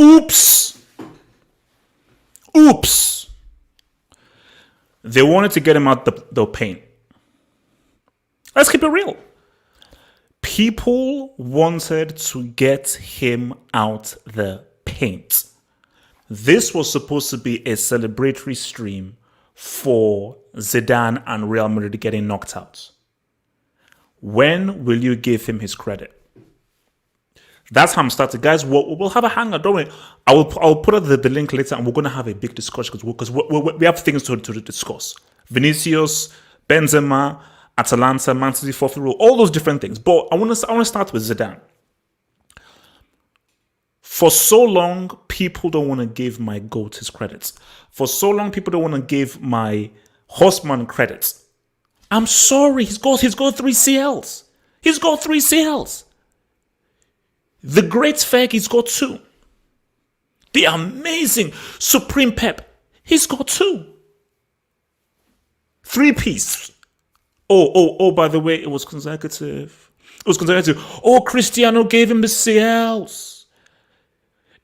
Oops. They wanted to get him out the paint. Let's keep it real. People wanted to get him out the paint. This was supposed to be a celebratory stream for Zidane and Real Madrid getting knocked out. When will you give him his credit? That's how I'm starting. Guys, we'll have a hangout, don't worry. I'll put out the link later and we're going to have a big discussion because we have things to discuss. Vinicius, Benzema, Atalanta, Man City, 4th rule, all those different things. But I want to start with Zidane. For so long, people don't want to give my GOAT his credits. For so long, people don't want to give my horseman credits. I'm sorry, he's got 3 CLs. He's got 3 CLs. The great Ferg, he's got 2. The amazing Supreme Pep, he's got 2. 3-piece. Oh, by the way, it was consecutive. Oh, Cristiano gave him the CLs.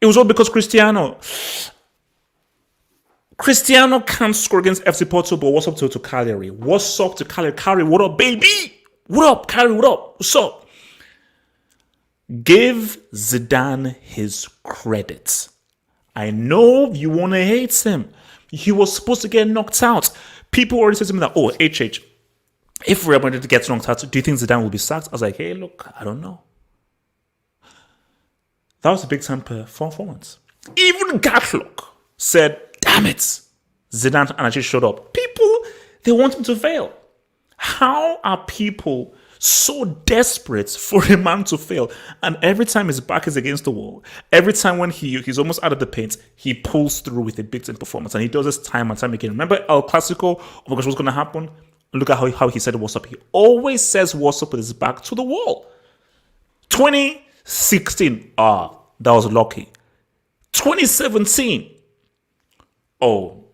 It was all because Cristiano can't score against FC Porto, but what's up to Cagliari? What's up to Cagliari? Cagliari, what up, baby? What up, Cagliari? What up? What's up? Give Zidane his credit. I know you want to hate him. He was supposed to get knocked out. People already said to me that, oh, HH, if Real Madrid gets knocked out, do you think Zidane will be sacked? I was like, hey, look, I don't know. That was a big time performance. Even Gatlock said, damn it, Zidane and actually showed up. People, they want him to fail. How are people so desperate for a man to fail? And every time his back is against the wall, every time when he's almost out of the paint, he pulls through with a big time performance. And he does this time and time again. Remember El Clasico? Oh my gosh, what's going to happen? Look at how he said what's up. He always says what's up with his back to the wall. 2016, that was lucky. 2017, oh,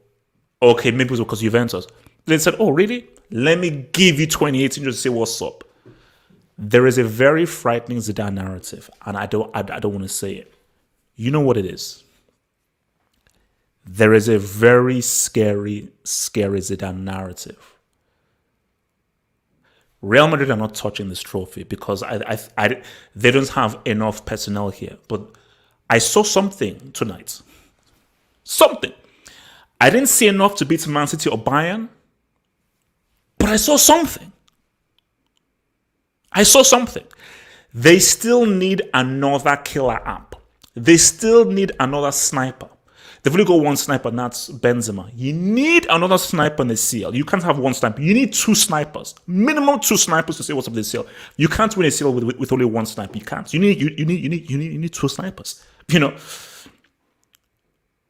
okay, maybe it was because Juventus. They said, oh, really? Let me give you 2018 just to say what's up. There is a very frightening Zidane narrative, and I don't want to say it. You know what it is. There is a very scary Zidane narrative. Real Madrid are not touching this trophy because they don't have enough personnel here. But I saw something tonight. Something. I didn't see enough to beat Man City or Bayern, but I saw something. They still need another killer app. They still need another sniper. They've only got one sniper, and that's Benzema. You need another sniper in the CL. You can't have one sniper. You need 2 snipers. Minimum 2 snipers to say what's up with the CL. You can't win a CL with only one sniper. You can't. You need 2 snipers. You know,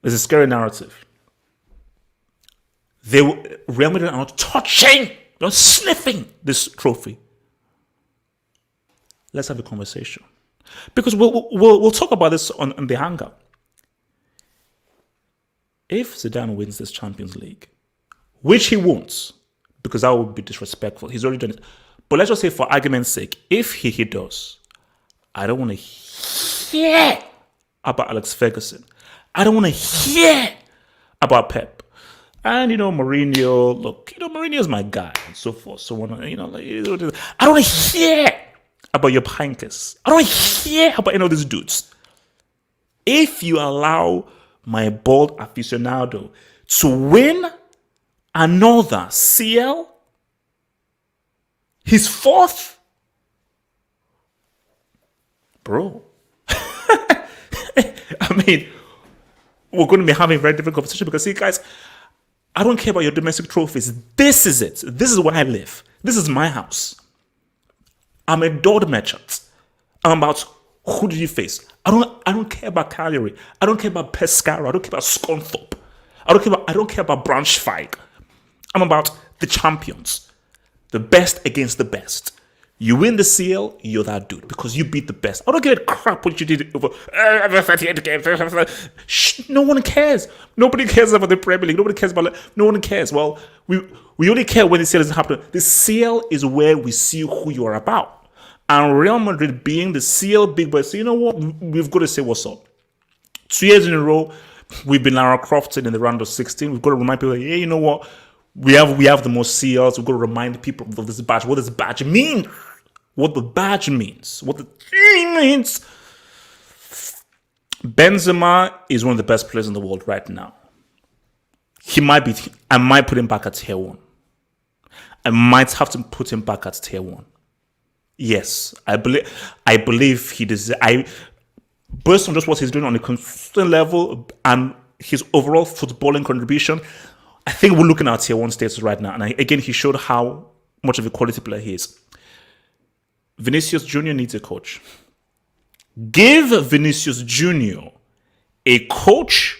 there's a scary narrative. Real Madrid are not touching, not sniffing this trophy. Let's have a conversation, because we'll talk about this on the hangout. If Zidane wins this Champions League, which he won't, because that would be disrespectful. He's already done it. But let's just say, for argument's sake, if he does, I don't want to hear about Alex Ferguson. I don't want to hear about Pep. And, Mourinho, look, Mourinho's my guy and so forth. So, I don't want to hear about your Pinkers. I don't want to hear about any of these dudes. If you allow my bold aficionado to win another CL, his 4th, bro. I mean, we're going to be having a very different conversation because, see, guys, I don't care about your domestic trophies. This is it. This is where I live. This is my house. I'm a dog merchant. I'm about, who did you face? I don't care about Cagliari. I don't care about Pescara. I don't care about Scunthorpe. I don't care about Braunschweig. I'm about the champions. The best against the best. You win the CL, you're that dude because you beat the best. I don't give a crap what you did over 38 games. Shh, no one cares. Nobody cares about the Premier League. Nobody cares about. No one cares. Well, we only care when the CL isn't happening. The CL is where we see who you are about. And Real Madrid being the CL big boy, so you know what? We've got to say what's up. 2 years in a row, we've been Lara Crofted in the round of 16. We've got to remind people, hey, you know what? We have the most CLs. We've got to remind people of this badge. What does the badge mean? What the badge means. What the thing means. Benzema is one of the best players in the world right now. I might put him back at tier 1. I might have to put him back at tier 1. Yes, I believe he deserves. Based on just what he's doing on a consistent level and his overall footballing contribution, I think we're looking at tier 1 status right now. And again, he showed how much of a quality player he is. Vinicius Jr. needs a coach. Give Vinicius Jr. a coach.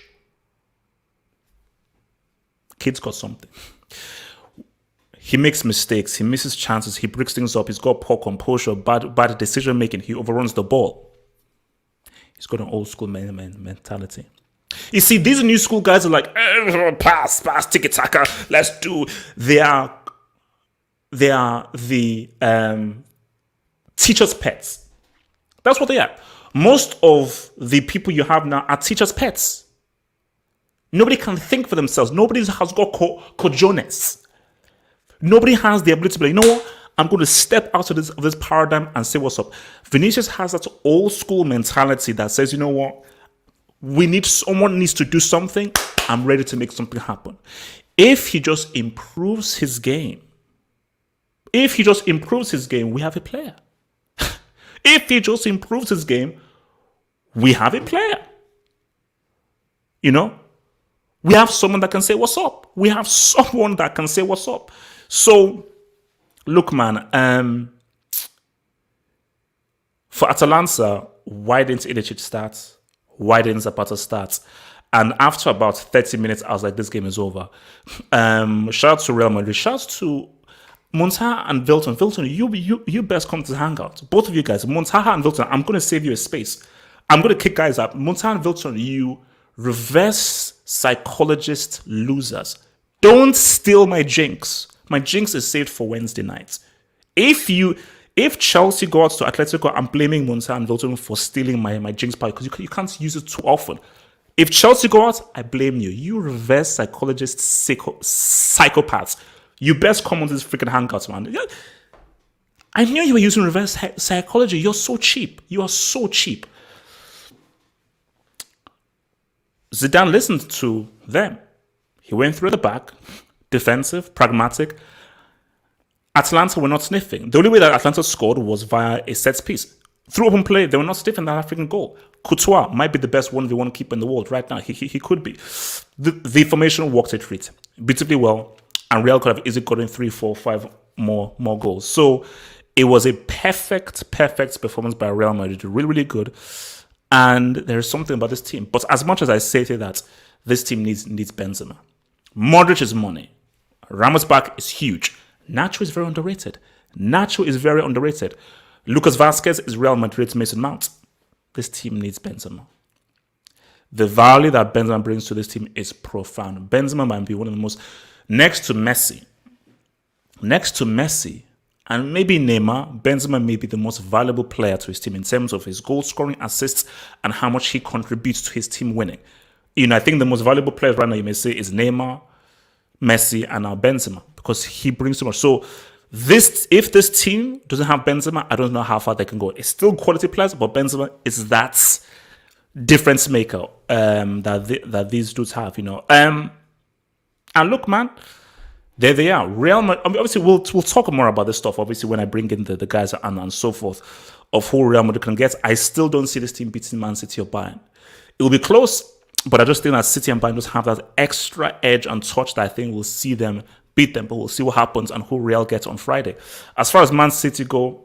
Kid's got something. He makes mistakes. He misses chances. He breaks things up. He's got poor composure, bad decision making. He overruns the ball. He's got an old school mentality. You see, these new school guys are like, pass, tiki-taka, let's do. They are the teacher's pets. That's what they are. Most of the people you have now are teacher's pets. Nobody can think for themselves. Nobody has got cojones. Nobody has the ability to be like, you know what? I'm going to step out of this paradigm and say what's up. Vinicius has that old school mentality that says, you know what? Someone needs to do something. I'm ready to make something happen. If he just improves his game, we have a player. If he just improves his game, we have a player. You know? We have someone that can say what's up. So, look, man, for Atalanta, why didn't Ilicic start? Why didn't Zapata start? And after about 30 minutes, I was like, this game is over. Shout out to Real Madrid. Shout out to Montaha and Vilton. Vilton, you best come to the hangout. Both of you guys, Montaha and Vilton, I'm going to save you a space. I'm going to kick guys up. Montaha and Vilton, you reverse psychologist losers. Don't steal my jinx. My jinx is saved for Wednesday nights. If Chelsea go out to Atletico, I'm blaming Monta and Vilton for stealing my jinx power because you can't use it too often. If Chelsea go out, I blame you. You reverse psychologist psychopaths. You best come on this freaking hangouts, man. I knew you were using reverse psychology. You're so cheap. You are so cheap. Zidane listened to them. He went through the back, defensive, pragmatic. Atalanta were not sniffing. The only way that Atalanta scored was via a set piece. Through open play, they were not sniffing that African goal. Courtois might be the best 1v1 keeper in the world right now. He could be. The formation worked a treat beautifully well, and Real could have easily gotten 3, 4, 5 more goals. So it was a perfect performance by Real Madrid. Really, really good. And there's something about this team. But as much as I say that, this team needs Benzema. Modric is money. Ramos back is huge. Nacho is very underrated. Lucas Vazquez is Real Madrid's Mason Mount. This team needs Benzema. The value that Benzema brings to this team is profound. Benzema might be one of the most, next to Messi, and maybe Neymar, Benzema may be the most valuable player to his team in terms of his goal scoring, assists, and how much he contributes to his team winning. I think the most valuable players right now, you may say, is Neymar, Messi, and now Benzema, because he brings so much. So if this team doesn't have Benzema, I don't know how far they can go. It's still quality players, but Benzema is that difference maker that these dudes have, And look, man, there they are. Real Madrid. Obviously, we'll talk more about this stuff. Obviously, when I bring in the guys and so forth of who Real Madrid can get, I still don't see this team beating Man City or Bayern. It will be close, but I just think that City and Bayern just have that extra edge and touch that I think will see them beat them. But we'll see what happens and who Real gets on Friday. As far as Man City go,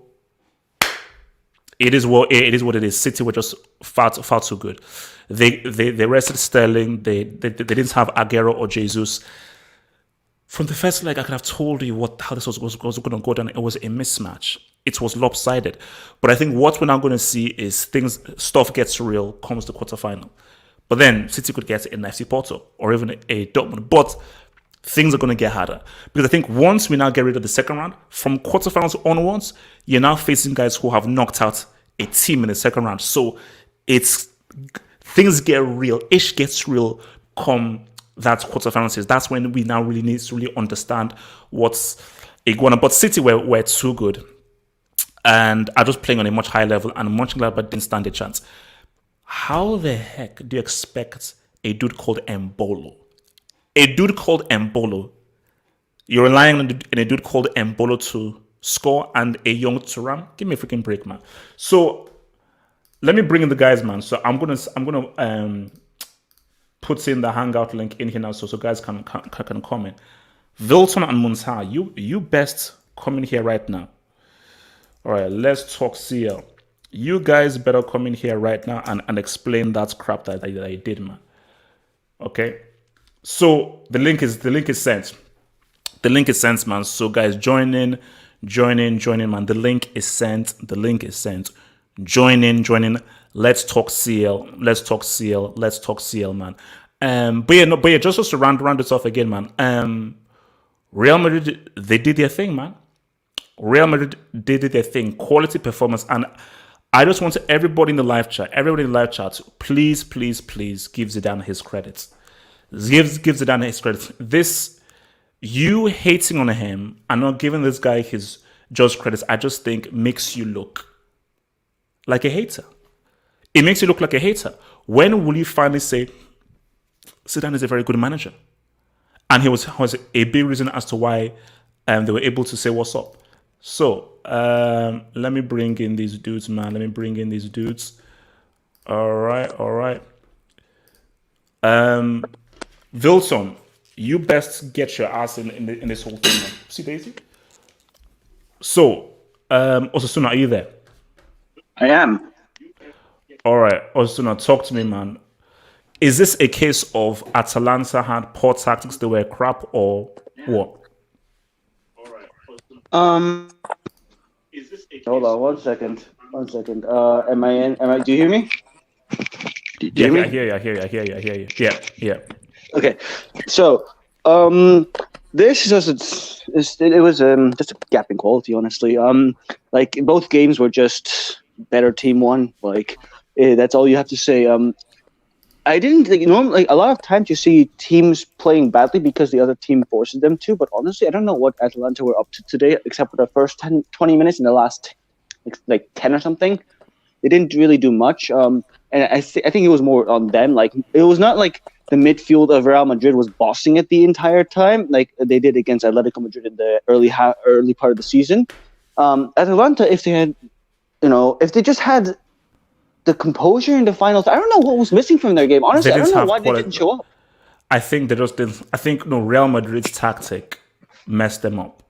it is what it is. City were just far too good. They rested Sterling. They didn't have Aguero or Jesus. From the first leg, I could have told you how this was going to go down. It was a mismatch. It was lopsided. But I think what we're now going to see is stuff gets real, comes to quarterfinal. But then City could get an FC Porto or even a Dortmund. But things are going to get harder. Because I think once we now get rid of the second round, from quarterfinals onwards, you're now facing guys who have knocked out a team in the second round. So things get real. Ish gets real come that quarterfinal series. That's when we now really need to really understand what's Iguana. But City were too good and are just playing on a much higher level, and Monchengladbach didn't stand a chance. How the heck do you expect a dude called Embolo? You're relying on a dude called Embolo to score and a young Thuram? Give me a freaking break, man. So let me bring in the guys, man. So I'm gonna put in the hangout link in here now, so guys can comment. Wilton and Munsa, you best come in here right now. All right, let's talk CL. You guys better come in here right now and explain that crap that I did, man. Okay. So the link is sent. The link is sent, man. So guys, join in, man. The link is sent. Join in. Let's talk CL. Let's talk CL, man. But yeah, just to round this off again, man. Real Madrid, they did their thing, man. Quality performance, and I just want everybody in the live chat, please give Zidane his credits. Give Zidane his credits. This, you hating on him and not giving this guy his just credits, I just think makes you look like a hater. It makes you look like a hater. When will you finally say Zidane is a very good manager? And he was a big reason as to why they were able to say what's up. So let me bring in these dudes, man. All right. Wilson, you best get your ass in this whole thing, man. See Daisy? So, Osasuna, are you there? I am. All right, Osasuna, talk to me, man. Is this a case of Atalanta had poor tactics, they were crap, or what? Hold on, one second. Am I? Do you hear me? I hear you. Yeah. Okay, so this is just it was just a gap in quality, honestly. Like both games were just better team won. Like that's all you have to say. I didn't think normally a lot of times you see teams playing badly because the other team forces them to. But honestly, I don't know what Atalanta were up to today, except for the first 20 minutes in the last like 10 or something. They didn't really do much. And I think it was more on them. Like it was not like the midfield of Real Madrid was bossing it the entire time, like they did against Atletico Madrid in the early part of the season. Atalanta, if they had, if they just had the composure in the finals, I don't know what was missing from their game. Honestly, I don't know why they didn't show up. I think they just didn't. I think Real Madrid's tactic messed them up.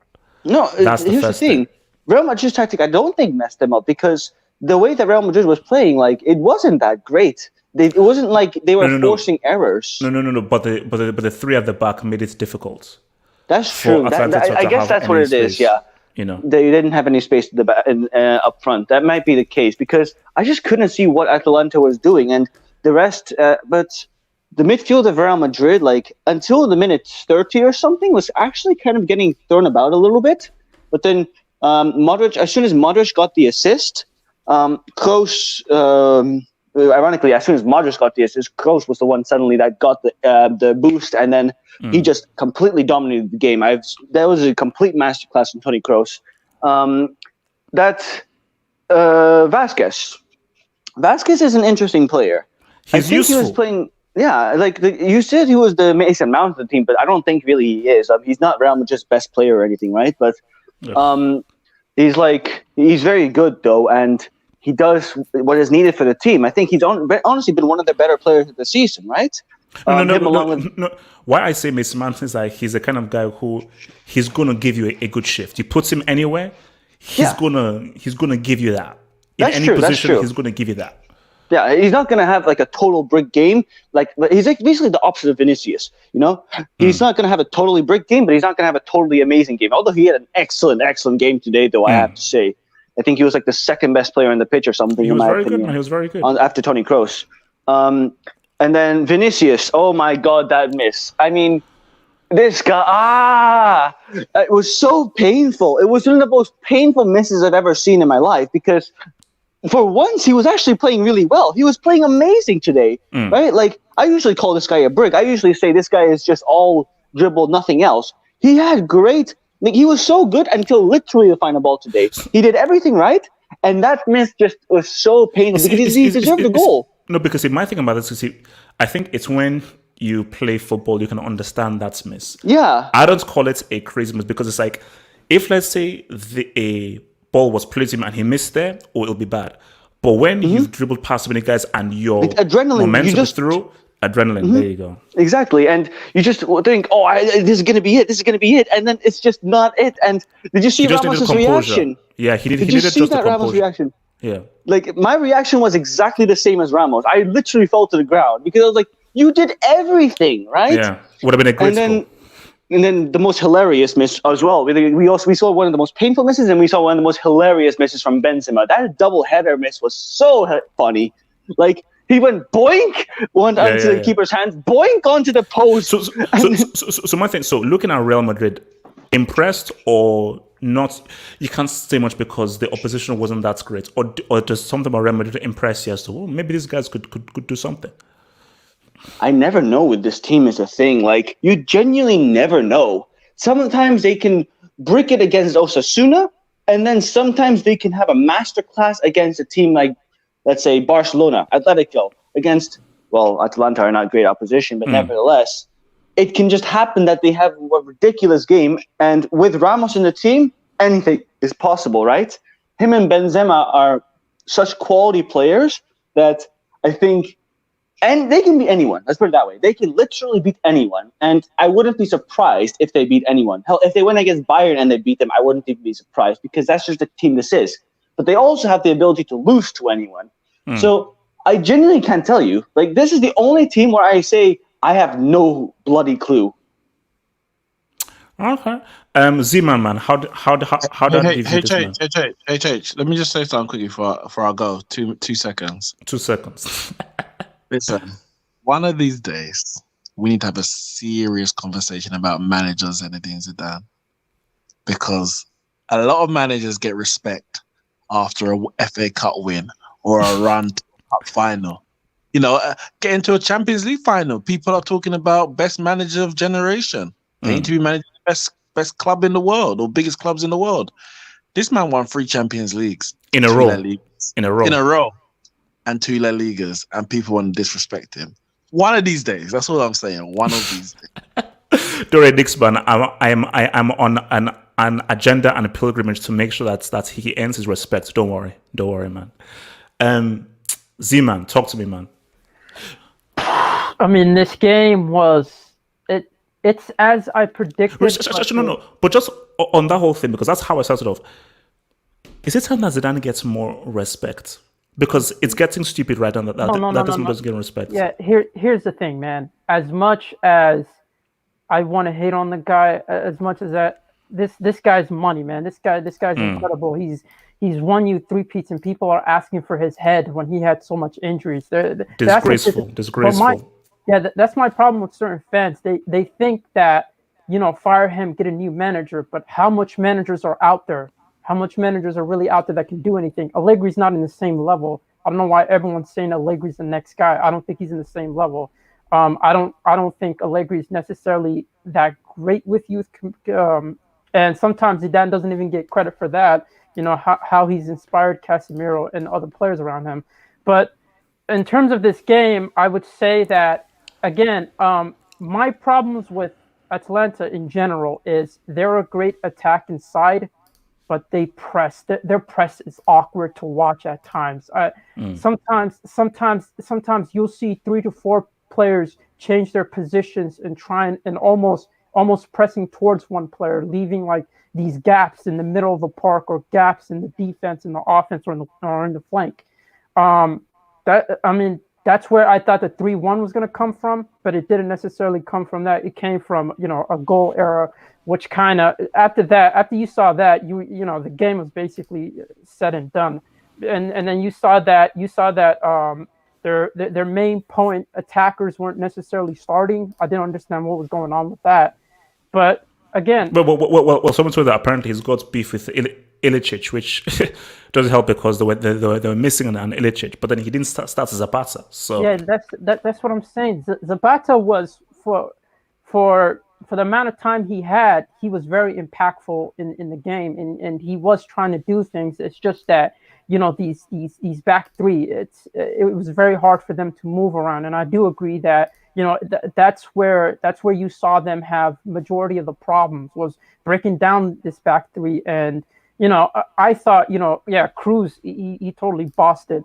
No, here's the thing. Real Madrid's tactic, I don't think messed them up because the way that Real Madrid was playing, like it wasn't that great. It wasn't like they were forcing errors. No. But the three at the back made it difficult. That's true. I guess that's what it is. Yeah. They didn't have any space up front. That might be the case because I just couldn't see what Atalanta was doing, and the rest. But the midfield of Real Madrid, like until the minute 30 or something, was actually kind of getting thrown about a little bit. But then Modric, as soon as Modric got the assist, Kroos. Ironically, as soon as Modric got the assist, Kroos was the one suddenly that got the boost, and then he just completely dominated the game. That was a complete masterclass from Toni Kroos. Vasquez. Vasquez is an interesting player. He's useful. He was playing. Yeah, like you said, he was the Mason Mount of the team, but I don't think really he is. He's not Real Madrid's best player or anything, right? But he's very good though, and he does what is needed for the team. I think he's honestly been one of the better players of the season, right? No. Why I say Mason Mount is like he's the kind of guy who he's gonna give you a good shift. You put him anywhere, he's gonna give you that. In any position, he's gonna give you that. Yeah, he's not gonna have like a total brick game. But he's like basically the opposite of Vinicius. He's not gonna have a totally brick game, but he's not gonna have a totally amazing game. Although he had an excellent game today, though I have to say. I think he was like the second best player on the pitch or something. He was very good, man. He was very good. After Toni Kroos. And then Vinicius, oh my God, that miss. I mean, this guy, it was so painful. It was one of the most painful misses I've ever seen in my life because for once, he was actually playing really well. He was playing amazing today, right? Like, I usually call this guy a brick. I usually say this guy is just all dribble, nothing else. He had great. Like, he was so good until literally the final ball today. He did everything right, and that miss just was so painful because he deserved the goal. No, because my thing about this is, I think it's when you play football, you can understand that miss. Yeah. I don't call it a crazy miss because it's like, if let's say a ball was played to him and he missed there, oh, it'll be bad. But when you've dribbled past many guys and your adrenaline, momentum is through, adrenaline, there you go. Exactly. And you just think, oh, this is going to be it. This is going to be it. And then it's just not it. And did you see Ramos' reaction? Yeah, he did. Did he you needed see just that the Ramos reaction? Yeah. Like, my reaction was exactly the same as Ramos. I literally fell to the ground because I was like, you did everything, right? Yeah. Would have been a great score. And then the most hilarious miss as well. We saw one of the most painful misses, and we saw one of the most hilarious misses from Benzema. That double header miss was so funny. Like, he went boink onto the keeper's hands, boink onto the post. So my thing. So looking at Real Madrid, impressed or not? You can't say much because the opposition wasn't that great, or does something about Real Madrid impress you as to, oh, maybe these guys could do something. I never know with this team is a thing. Like, you genuinely never know. Sometimes they can brick it against Osasuna, and then sometimes they can have a masterclass against a team like, let's say, Barcelona, Atletico, against, well, Atalanta are not great opposition, but nevertheless, it can just happen that they have a ridiculous game, and with Ramos in the team, anything is possible, right? Him and Benzema are such quality players that I think. And they can beat anyone. Let's put it that way. They can literally beat anyone. And I wouldn't be surprised if they beat anyone. Hell, if they went against Bayern and they beat them, I wouldn't even be surprised because that's just the team this is. But they also have the ability to lose to anyone. So I genuinely can't tell you. Like, this is the only team where I say I have no bloody clue. Okay. Z-Man, man, how did you view this, man? H. Let me just say something quickly for our go. 2 seconds. 2 seconds. Listen, one of these days, we need to have a serious conversation about managers and Zidan. Because a lot of managers get respect after a FA Cup win or a run to the cup final. You know, getting to a Champions League final, people are talking about best manager of generation. They need to be managing the best club in the world or biggest clubs in the world. This man won 3 Champions Leagues. In a row. And 2 La Ligas, and people want to disrespect him. One of these days, that's all I'm saying. One of these days. Dore Dixman, I am on an agenda and a pilgrimage to make sure that he earns his respect. Don't worry, man. Z-Man, talk to me, man. I mean, this game was it's as I predicted. No. But just on that whole thing, because that's how I started off. Is it time that Zidane gets more respect? Because it's getting stupid right now that doesn't get respect. Yeah, here's the thing, man. As much as I want to hate on the guy, as much as that this guy's money, man. This guy's incredible. He's won you 3-peats, and people are asking for his head when he had so much injuries. Disgraceful. That's my problem with certain fans. They think that, fire him, get a new manager, but how much managers are out there? How much managers are really out there that can do anything? Allegri's not in the same level. I don't know why everyone's saying Allegri's the next guy. I don't think he's in the same level. I don't think Allegri's necessarily that great with youth. And sometimes Zidane doesn't even get credit for that. How he's inspired Casemiro and other players around him. But in terms of this game, I would say that, again, my problems with Atalanta in general is they're a great attacking side, but they press. Their press is awkward to watch at times. Sometimes you'll see 3 to 4 players change their positions and try and almost pressing towards one player, leaving like these gaps in the middle of the park or gaps in the defense, in the offense, or in the flank. That's where I thought the 3-1 was going to come from, but it didn't necessarily come from that. It came from a goal error, which kind of after you saw that, the game was basically said and done, and then you saw that their main point attackers weren't necessarily starting. I didn't understand what was going on with that, but again, well, someone told that apparently he's got beef with Ilicic, which doesn't help because they were missing an Ilicic, but then he didn't start Zapata. So Yeah, that's what I'm saying. Zapata was for the amount of time he had, he was very impactful in the game, and he was trying to do things. It's just that these back three, it was very hard for them to move around, and I do agree that that's where you saw them have majority of the problems was breaking down this back three. And I thought Kroos, he totally bossed it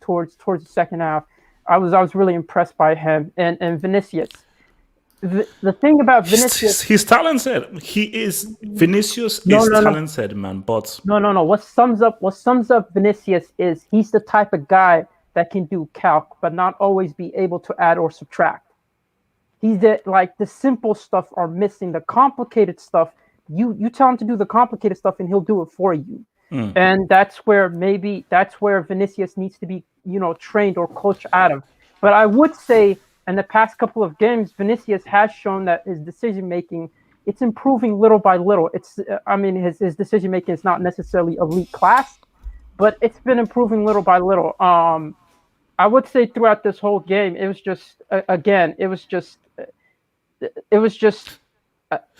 towards the second half. I was really impressed by him and Vinicius. The thing about Vinicius, he's talented. Vinicius is talented, man. But no. What sums up Vinicius is he's the type of guy that can do calc, but not always be able to add or subtract. He's the simple stuff are missing. The complicated stuff, you tell him to do the complicated stuff, and he'll do it for you. And that's where Vinicius needs to be, trained or coached out of. But I would say in the past couple of games, Vinicius has shown that his decision making, it's improving little by little. His decision making is not necessarily elite class, but it's been improving little by little. I would say throughout this whole game, it was just Real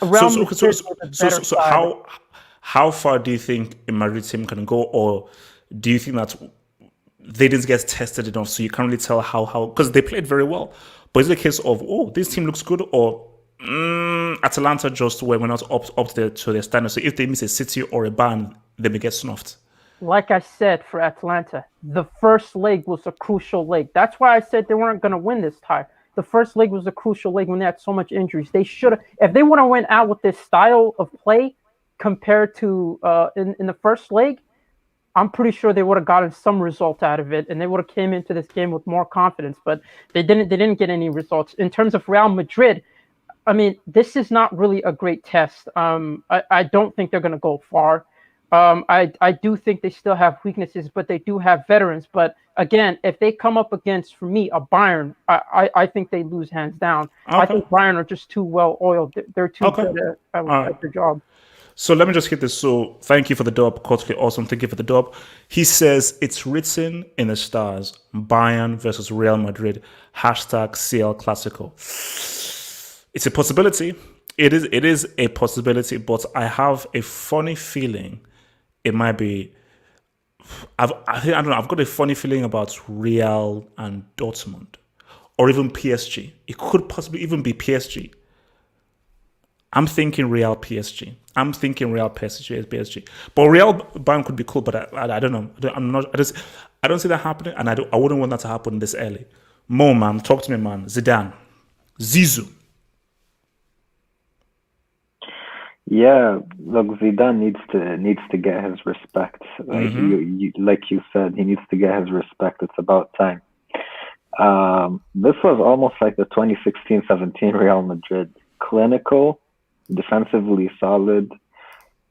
Madrid. So how far do you think a Madrid team can go, or do you think that they didn't get tested enough, so you can't really tell how because they played very well? But is it a case of this team looks good, or Atalanta just were not up to their standards? So if they miss a City or a Bayern, they may get snuffed. Like I said, for Atalanta, the first leg was a crucial leg. That's why I said they weren't going to win this tie. The first leg was a crucial leg when they had so much injuries. They should have, if they would have went out with this style of play compared to in the first leg, I'm pretty sure they would have gotten some result out of it, and they would have came into this game with more confidence. But they didn't get any results. In terms of Real Madrid, this is not really a great test. I don't think they're going to go far. I do think they still have weaknesses, but they do have veterans. But again, if they come up against, for me, a Bayern, I think they lose hands down. Okay. I think Bayern are just too well oiled. They're too good at their job. So let me just hit this. So thank you for the dub. Kotke, awesome. Thank you for the dub. He says it's written in the stars. Bayern versus Real Madrid. #CL Clasico. It's a possibility. It is a possibility, but I have a funny feeling it might be. I don't know. I've got a funny feeling about Real and Dortmund, or even PSG. It could possibly even be PSG. I'm thinking Real PSG. But Real Bayern could be cool, but I don't know. I don't see that happening, and I wouldn't want that to happen this early. Mo, man, talk to me, man. Zidane, Zizou. Yeah, look, Zidane needs to get his respect. Like you said, he needs to get his respect. It's about time. This was almost like the 2016-17 Real Madrid. Clinical, defensively solid.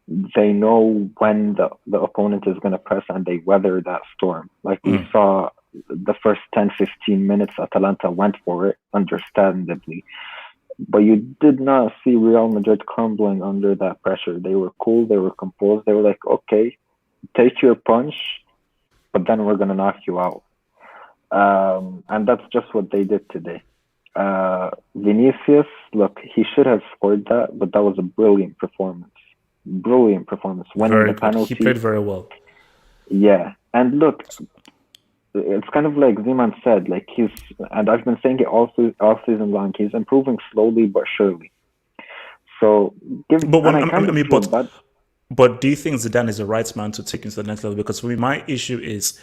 They know when the opponent is going to press, and they weather that storm. Like we saw the first 10-15 minutes, Atalanta went for it, understandably. But you did not see Real Madrid crumbling under that pressure. They were cool, they were composed. They were like, okay, take your punch, but then we're going to knock you out. And that's just what they did today. Vinicius, look, he should have scored that, but that was a brilliant performance. Winning the penalty. He played very well. Yeah. And look, it's kind of like Zeman said, like and I've been saying it all season long, he's improving slowly but surely. So, but do you think Zidane is the right man to take him to the next level? Because for me, my issue is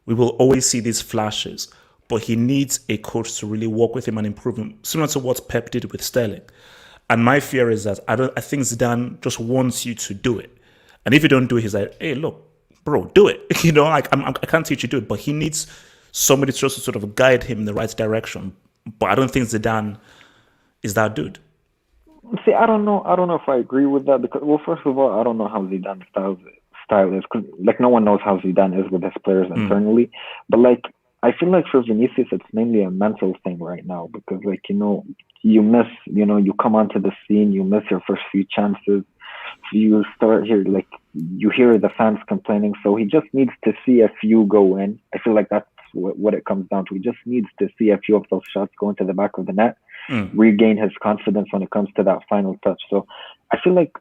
we will always see these flashes, but he needs a coach to really work with him and improve him, similar to what Pep did with Sterling. And my fear is that I think Zidane just wants you to do it, and if you don't do it, he's like, hey, look, bro, do it. I can't teach you to do it, but he needs somebody to sort of guide him in the right direction. But I don't think Zidane is that dude. See, I don't know if I agree with that, because, well, first of all, I don't know how Zidane's style is. Like, no one knows how Zidane is with his players internally. But, like, I feel like for Vinicius, it's mainly a mental thing right now, because, like, you miss, you come onto the scene, you miss your first few chances. you start here, like you hear the fans complaining, so he just needs to see a few go in. I feel like that's what it comes down to. He just needs to see a few of those shots go into the back of the net, regain his confidence when it comes to that final touch. So I feel like,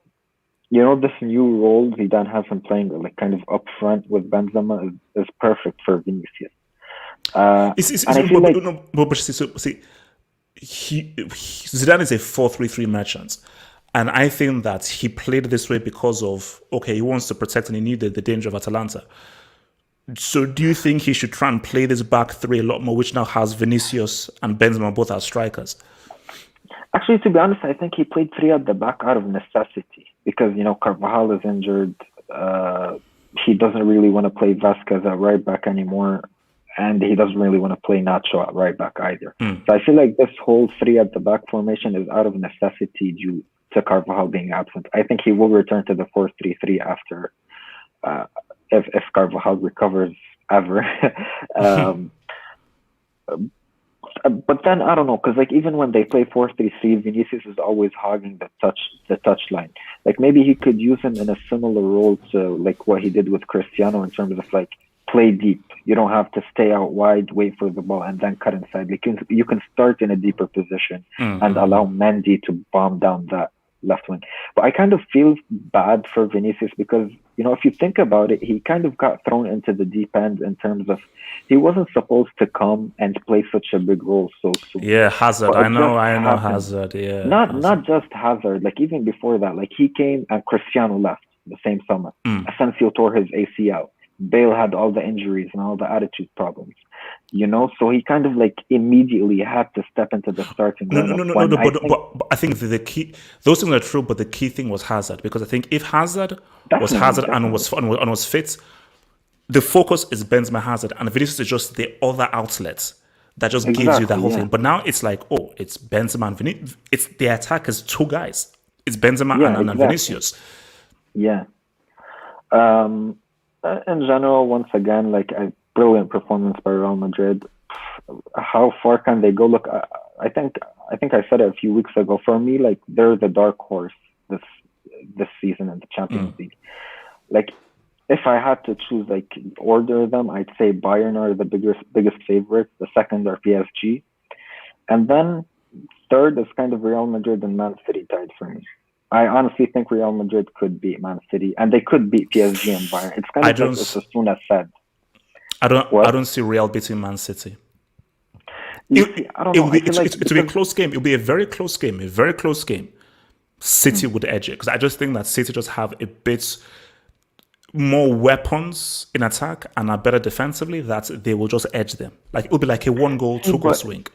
this new role Zidane has him playing, like kind of up front with Benzema, is perfect for Vinicius. Zidane is a 4-3-3 merchant. And I think that he played this way because of, he wants to protect and he knew the danger of Atalanta. So do you think he should try and play this back three a lot more, which now has Vinicius and Benzema both as strikers? Actually, to be honest, I think he played three at the back out of necessity because, Carvajal is injured. He doesn't really want to play Vasquez at right back anymore. And he doesn't really want to play Nacho at right back either. So I feel like this whole three at the back formation is out of necessity due to Carvajal being absent. I think he will return to the 4-3-3 after, if Carvajal recovers ever. But then I don't know, because like even when they play 4-3-3, Vinicius is always hogging the touch line. Like maybe he could use him in a similar role to like what he did with Cristiano in terms of like play deep. You don't have to stay out wide, wait for the ball, and then cut inside. Like you can start in a deeper position and allow Mendy to bomb down that left wing. But I kind of feel bad for Vinicius because, if you think about it, he kind of got thrown into the deep end in terms of he wasn't supposed to come and play such a big role so soon. Yeah, Hazard. I know Hazard. Yeah, not just Hazard. Like even before that, like he came and Cristiano left the same summer. Asensio tore his ACL. Bale had all the injuries and all the attitude problems, so he kind of like immediately had to step into the starting lineup. But I think the key, those things are true, but the key thing was Hazard, because I think if Hazard was Hazard and was fit, the focus is Benzema, Hazard, and Vinicius is just the other outlet that just gives you that whole thing. But now it's like, it's Benzema and Vinicius. It's the attack is two guys. It's Benzema and Vinicius. Yeah. In general, once again, like a brilliant performance by Real Madrid. How far can they go? Look, I think I said it a few weeks ago. For me, like they're the dark horse this season in the Champions League. Like, if I had to choose, like order them, I'd say Bayern are the biggest favorites. The second are PSG, and then third is kind of Real Madrid and Man City tied for me. I honestly think Real Madrid could beat Man City, and they could beat PSG and Bayern. It's kind of just as soon as said. I don't see Real beating Man City. It'll be a close game. It'll be a very close game. A very close game. City would edge it, because I just think that City just have a bit more weapons in attack and are better defensively, that they will just edge them. Like it'll be like a 1-goal, 2-goal swing.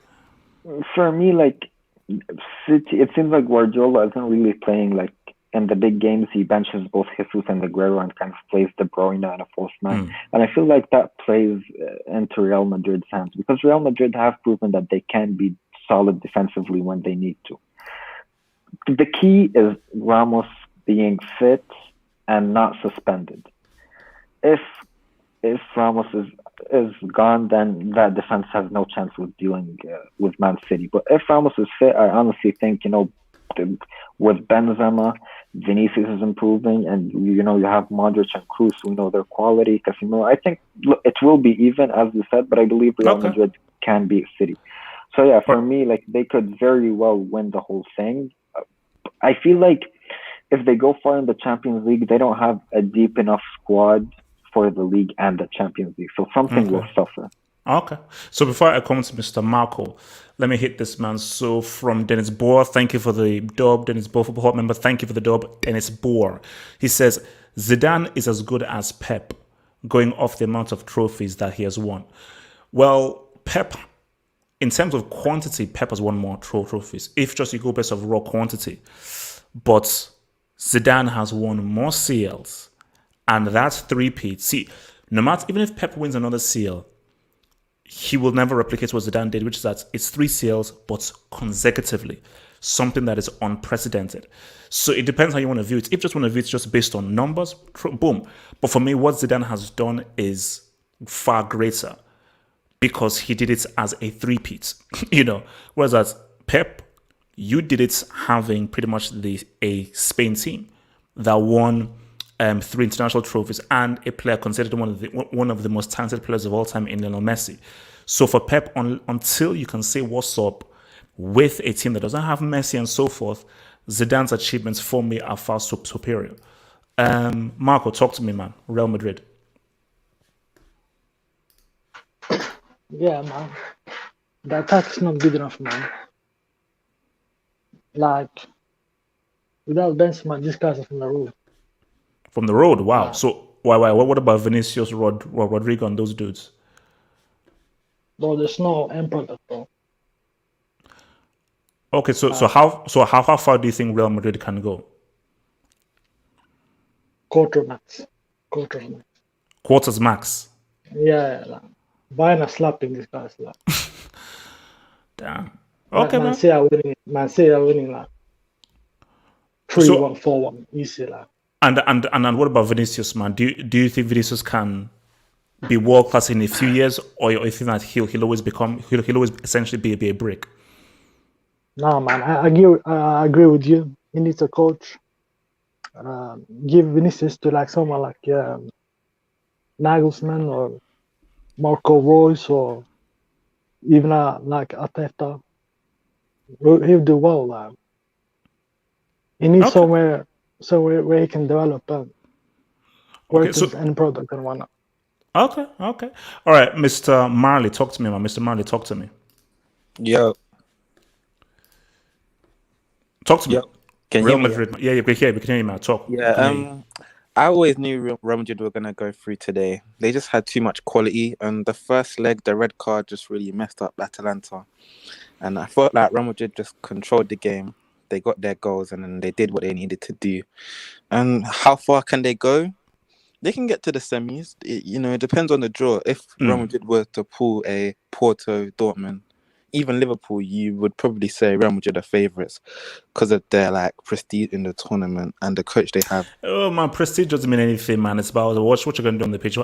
For me, like City, it seems like Guardiola isn't really playing like in the big games. He benches both Jesus and Aguero and kind of plays De Bruyne in a false nine. And I feel like that plays into Real Madrid's hands, because Real Madrid have proven that they can be solid defensively when they need to. The key is Ramos being fit and not suspended. If Ramos is gone, then that defense has no chance with dealing with Man City. But if Ramos is fit, I honestly think, with Benzema, Vinicius is improving, and you have Modric and Kroos. We know their quality. Casemiro. I think it will be even, as you said, but I believe Real Madrid can beat City. So yeah, for me, like they could very well win the whole thing. I feel like if they go far in the Champions League, they don't have a deep enough squad for the league and the Champions League. So something will suffer. Okay. So before I come to Mr. Marco, let me hit this man. So from Dennis Boer, thank you for the dub. Dennis Boer, football member, thank you for the dub. Dennis Boer. He says, Zidane is as good as Pep, going off the amount of trophies that he has won. Well, Pep, in terms of quantity, Pep has won more trophies. If just you go based off raw quantity. But Zidane has won more CLs. And that's three-peat. See, no matter, even if Pep wins another CL, he will never replicate what Zidane did, which is that it's 3 CLs, but consecutively. Something that is unprecedented. So it depends how you want to view it. If you just want to view it just based on numbers, boom. But for me, what Zidane has done is far greater, because he did it as a three-peat. Whereas Pep, you did it having pretty much a Spain team. that won 3 international trophies, and a player considered one of the most talented players of all time in Lionel Messi. So for Pep, until you can say what's up with a team that doesn't have Messi and so forth, Zidane's achievements for me are far superior. Marco, talk to me, man. Real Madrid. Yeah, man. The attack's not good enough, man. Like, without Benzema, these guys are from the road. From the road, wow. So why? What about Vinicius, Rodrigo, and those dudes? Bro, there's no end product, bro. Okay, so how far do you think Real Madrid can go? Quarters max. Quarters max. Yeah, like, Bayern are slapping these guys. Like, damn. Okay, man. Man City are winning like 3-1, 4-1, easy like. And what about Vinicius, man? Do you think Vinicius can be world class in a few years, or you think that he'll always essentially be a brick? No, man, I agree with you. He needs a coach. Give Vinicius to like someone like Nagelsmann or Marco Reus or even like Arteta. He'll do well. Like. He needs somewhere where he can develop and work his end product and whatnot. Okay. All right, Mr. Marley, talk to me, man. Mr. Marley, talk to me. Yo. Talk to me. Can Real you hear Madrid. Yeah, we can hear you, man. Talk. Yeah, I always knew Real Madrid were going to go through today. They just had too much quality, and the first leg, the red card just really messed up Atalanta. And I felt like Real Madrid just controlled the game. They got their goals, and then they did what they needed to do. And how far can they go? They can get to the semis. It depends on the draw. If Real Madrid were to pull a Porto, Dortmund, even Liverpool, you would probably say Real Madrid are favourites because of their like prestige in the tournament and the coach they have. Oh man, prestige doesn't mean anything, man. It's about what you're going to do on the pitch.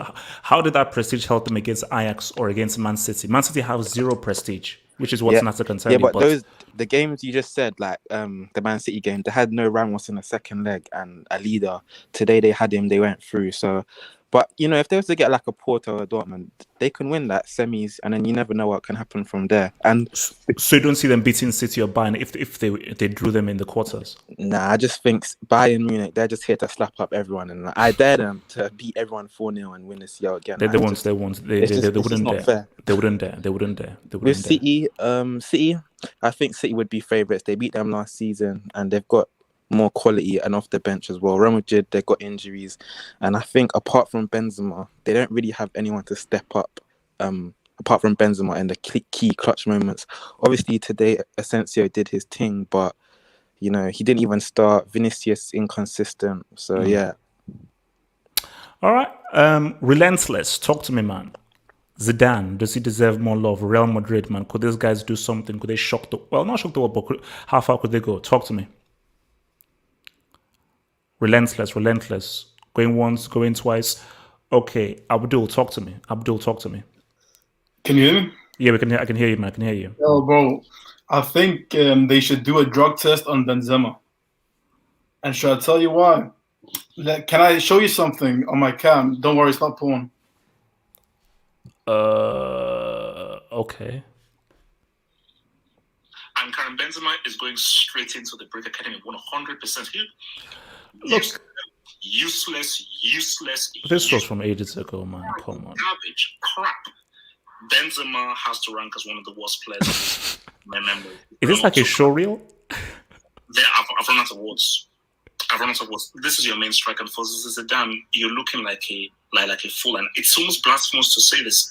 How did that prestige help them against Ajax or against Man City? Man City have 0 prestige, which is what's not a concern. Yeah, but the games you just said, like the Man City game, they had no Ramos in the second leg and a leader. Today they had him, they went through. So, but if they was to get like a Porto or Dortmund, they can win that semis, and then you never know what can happen from there. And so you don't see them beating City or Bayern if they drew them in the quarters? Nah, I just think Bayern Munich, they're just here to slap up everyone, and I dare them to beat everyone 4-0 and win this year again. They won't. They wouldn't dare. Fair. They wouldn't dare. With City, I think City would be favourites. They beat them last season, and they've got more quality and off the bench as well. Real Madrid, they've got injuries, and I think apart from Benzema, they don't really have anyone to step up. Apart from Benzema in the key clutch moments. Obviously today Asensio did his thing, but he didn't even start. Vinicius inconsistent. So yeah. All right. Relentless. Talk to me, man. Zidane, does he deserve more love? Real Madrid, man. Could these guys do something? Could they shock not shock the world, but how far could they go? Talk to me. Relentless. Going once, going twice. Okay, Abdul, talk to me. Can you hear me? Yeah, I can hear you, man. I can hear you. Oh, bro. I think they should do a drug test on Benzema. And should I tell you why? Can I show you something on my cam? Don't worry, it's not porn. Okay. And Karim Benzema is going straight into the Brick Academy 100%. Look, useless. This was from ages ago, man. Come on. Garbage, crap. Benzema has to rank as one of the worst players in my memory. Is this like a show reel? I've run out of words. This is your main striker, and for Zidane, you're looking like a fool, and it's almost blasphemous to say this,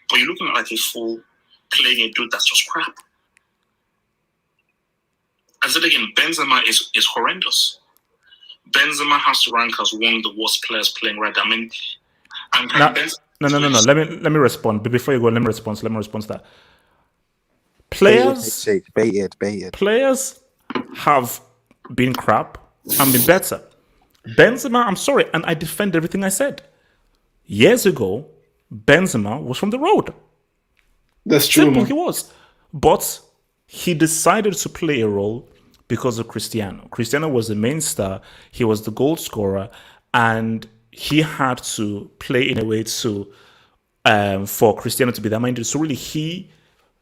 but you're looking like a fool playing a dude that's just crap. I said again, Benzema is horrendous. Benzema has to rank as one of the worst players playing right now. I mean, no. Let me respond. But before you go, let me respond to that. Players have been crap and been better. Benzema, I'm sorry, and I defend everything I said. Years ago, Benzema was from the road. That's true. Simple, he was. But he decided to play a role because of Cristiano. Cristiano was the main star. He was the goal scorer, and he had to play in a way to for Cristiano to be that minded. So really, he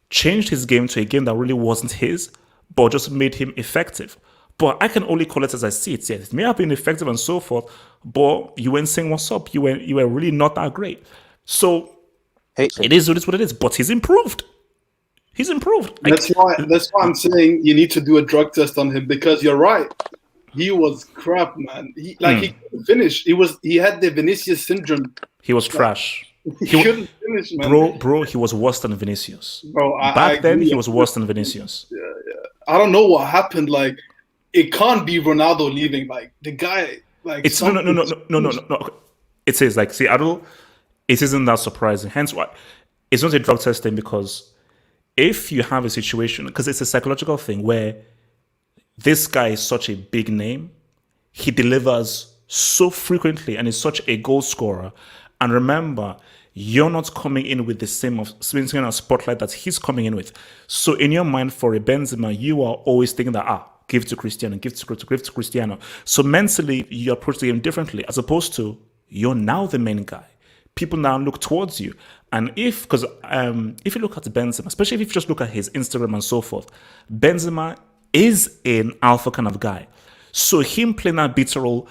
changed his game to a game that really wasn't his, but just made him effective. But I can only call it as I see it. Yes, it may have been effective and so forth, but you weren't saying what's up. You were really not that great. So it is what it is. But he's improved. He's improved. That's why I'm saying you need to do a drug test on him, because you're right. He was crap, man. He couldn't finish. He had the Vinicius syndrome. He was trash. He couldn't finish, man. Bro, he was worse than Vinicius. Bro, Back then, he was worse than Vinicius. Yeah. I don't know what happened. Like, it can't be Ronaldo leaving. Like, the guy, like, it's no. It is like, see, it isn't that surprising. Hence why it's not a drug testing, because if you have a situation, because it's a psychological thing where this guy is such a big name, he delivers so frequently and is such a goal scorer. And remember, you're not coming in with the same spotlight that he's coming in with. So in your mind, for a Benzema, you are always thinking that, give to Cristiano, give to Cristiano. So mentally, you approach the game differently, as opposed to you're now the main guy. People now look towards you. And if you look at Benzema, especially if you just look at his Instagram and so forth, Benzema is an alpha kind of guy. So him playing that bitter role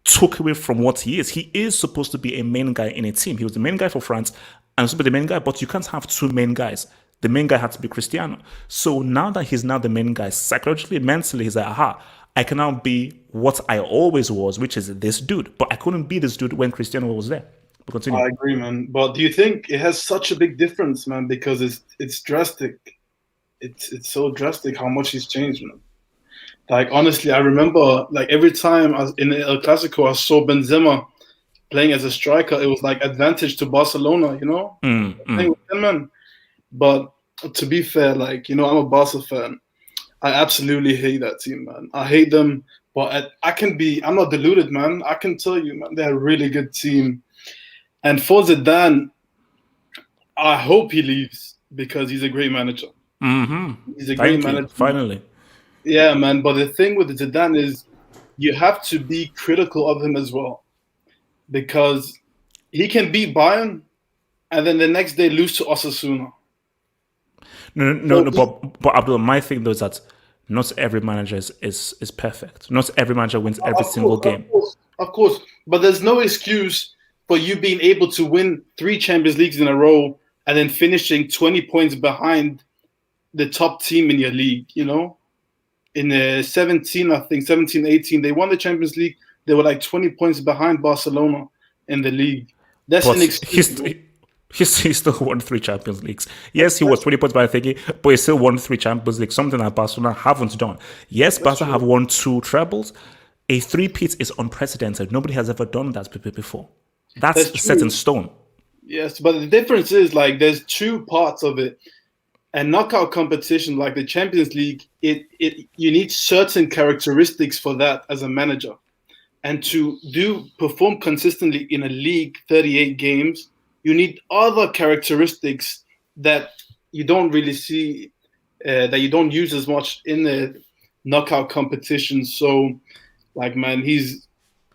took away from what he is. He is supposed to be a main guy in a team. He was the main guy for France and supposed to be the main guy, but you can't have two main guys. The main guy had to be Cristiano. So now that he's now the main guy, psychologically, mentally, he's like, I can now be what I always was, which is this dude. But I couldn't be this dude when Cristiano was there. Continue. I agree, man. But do you think it has such a big difference, man? Because it's drastic. It's so drastic how much he's changed, man. Like, honestly, I remember, like, every time I was in El Clasico, I saw Benzema playing as a striker. It was like advantage to Barcelona, you know? Playing with him, man. But to be fair, like, you know, I'm a Barca fan. I absolutely hate that team, man. I hate them, but I'm not deluded, man. I can tell you, man, they're a really good team. And for Zidane, I hope he leaves, because he's a great manager. Mm-hmm. He's a great manager. Finally. Yeah, man. But the thing with Zidane is you have to be critical of him as well, because he can beat Bayern and then the next day lose to Osasuna. No, but Abdul, my thing though is that not every manager is perfect. Not every manager wins every single game. Of course. But there's no excuse for you being able to win 3 Champions Leagues in a row and then finishing 20 points behind the top team in your league, you know? In 17, 18, they won the Champions League. They were like 20 points behind Barcelona in the league. That's an excuse. He still won 3 Champions Leagues. Yes, he was 20 points behind thinking, but he still won 3 Champions Leagues, something that Barcelona haven't done. Yes, Barca have won 2 trebles. A 3-peat is unprecedented. Nobody has ever done that before. That's set in stone. Yes, but the difference is, like, there's 2 parts of it. And knockout competition, like the Champions League, you need certain characteristics for that as a manager. And to perform consistently in a league, 38 games, you need other characteristics that you don't really see, that you don't use as much in the knockout competition. So, like, man,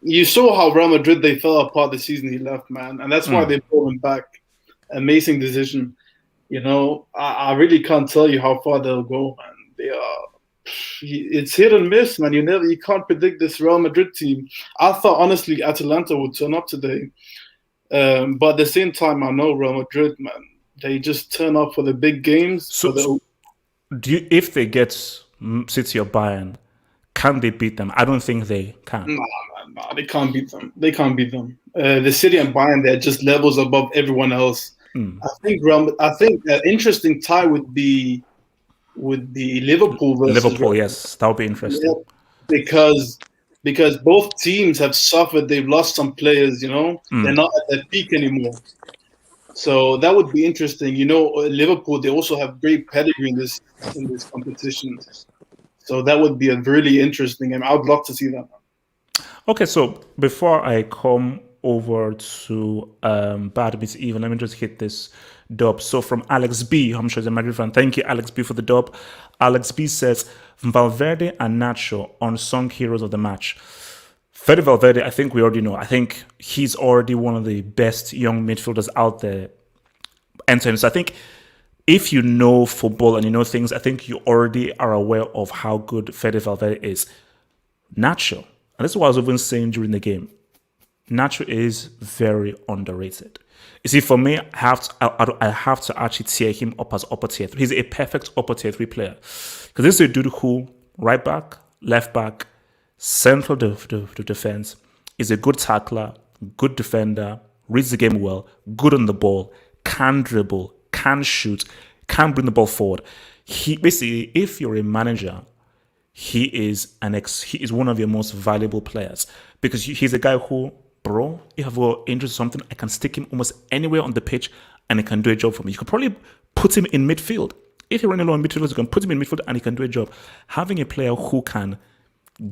you saw how Real Madrid, they fell apart the season he left, man. And that's why they brought him back. Amazing decision. You know, I really can't tell you how far they'll go, man. It's hit and miss, man. You can't predict this Real Madrid team. I thought, honestly, Atalanta would turn up today. But at the same time, I know Real Madrid, man, they just turn up for the big games. So if they get City or Bayern, can they beat them? I don't think they can. No, they can't beat them. The City and Bayern, they're just levels above everyone else. I think an interesting tie would be Liverpool versus Liverpool. Yes, that would be interesting. Yeah, because both teams have suffered. They've lost some players. You know, they're not at their peak anymore. So that would be interesting. You know, Liverpool, they also have great pedigree in this competition. So that would be a really interesting game. I would love to see that. Okay, so before I come over to Bad Miss Even. Let me just hit this dub. So from Alex B, I'm sure he's a Madrid fan. Thank you, Alex B, for the dub. Alex B says, Valverde and Nacho, unsung heroes of the match. Fede Valverde, I think we already know. I think he's already one of the best young midfielders out there. And so I think if you know football and you know things, I think you already are aware of how good Fede Valverde is. Nacho, and this is what I was even saying during the game, Nacho is very underrated. You see, for me, I have to actually tier him up as upper tier 3. He's a perfect upper tier 3 player. Because this is a dude who, right back, left back, central defense, is a good tackler, good defender, reads the game well, good on the ball, can dribble, can shoot, can bring the ball forward. He basically, if you're a manager, he is one of your most valuable players, because he's a guy who, bro, if I've got injured or something, I can stick him almost anywhere on the pitch and he can do a job for me. You could probably put him in midfield. If you're running low on midfielders, you can put him in midfield and he can do a job. Having a player who can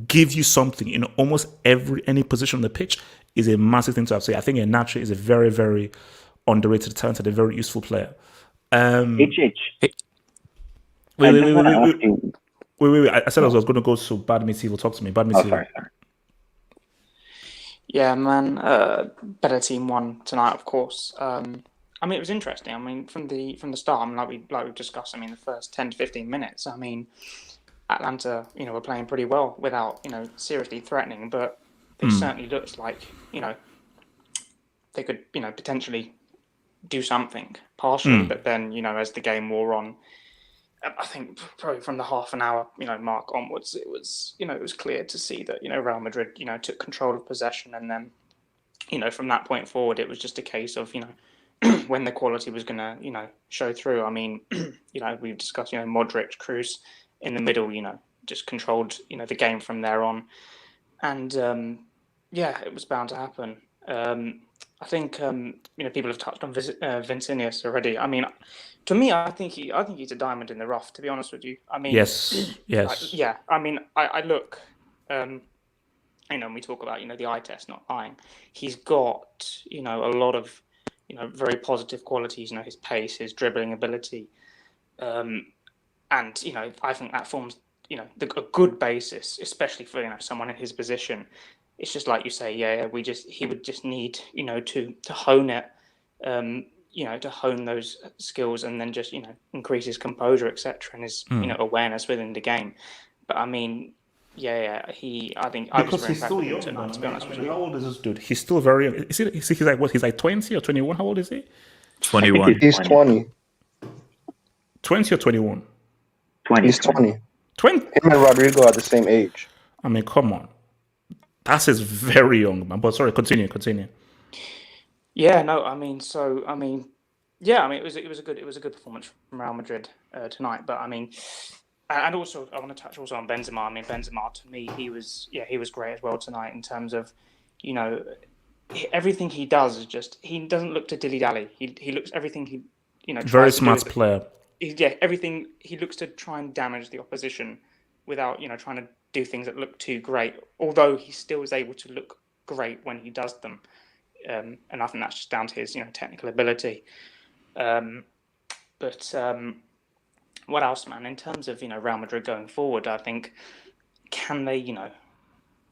give you something in almost any position on the pitch is a massive thing to have. So I think Nacho is a very, very underrated talent and a very useful player. HH. Wait. I said I was going to go to Bad Miss Evil. Talk to me. Bad Miss Evil. Sorry. Yeah, man. Better team won tonight, of course. I mean, it was interesting. I mean, from the start, I mean, like we discussed. I mean, the first 10 to 15 minutes. I mean, Atlanta, were playing pretty well without, seriously threatening, but they certainly looked like, they could, potentially do something partially. But then, as the game wore on, I think probably from the half an hour, mark onwards, it was clear to see that, Real Madrid, took control of possession. And then, from that point forward, it was just a case of, when the quality was going to, show through. I mean, we've discussed, Modric, Kroos in the middle, just controlled, the game from there on. And, it was bound to happen. I think, people have touched on Vinicius already. I mean, to me, I think he's a diamond in the rough, to be honest with you. I mean, yes. I mean, I look, we talk about, the eye test, not lying. He's got, a lot of, very positive qualities, his pace, his dribbling ability. And, I think that forms, a good basis, especially for, someone in his position. It's just like you say, he would just need, to hone it, to hone those skills and then just, increase his composure, etc., and his, awareness within the game. But I mean, I think I was very he's still young, tonight, to be honest with you. How old is this dude? He's still very young. He's like what? He's like 20 or 21. How old is he? 21. He's 20. 20 or 21? 20. He's 20. 20. Him and Rodrigo are the same age. I mean, come on. That is very young, man. But sorry, continue. Yeah, no, it was a good performance from Real Madrid tonight. But I mean, and also I want to touch also on Benzema. I mean, Benzema, to me, he was great as well tonight in terms of, everything he does is just, he doesn't look to dilly dally. He looks everything he very smart player. Everything he looks to try and damage the opposition without trying to do things that look too great. Although he still is able to look great when he does them. And I think that's just down to his, technical ability. But what else, man? In terms of, Real Madrid going forward, I think, can they,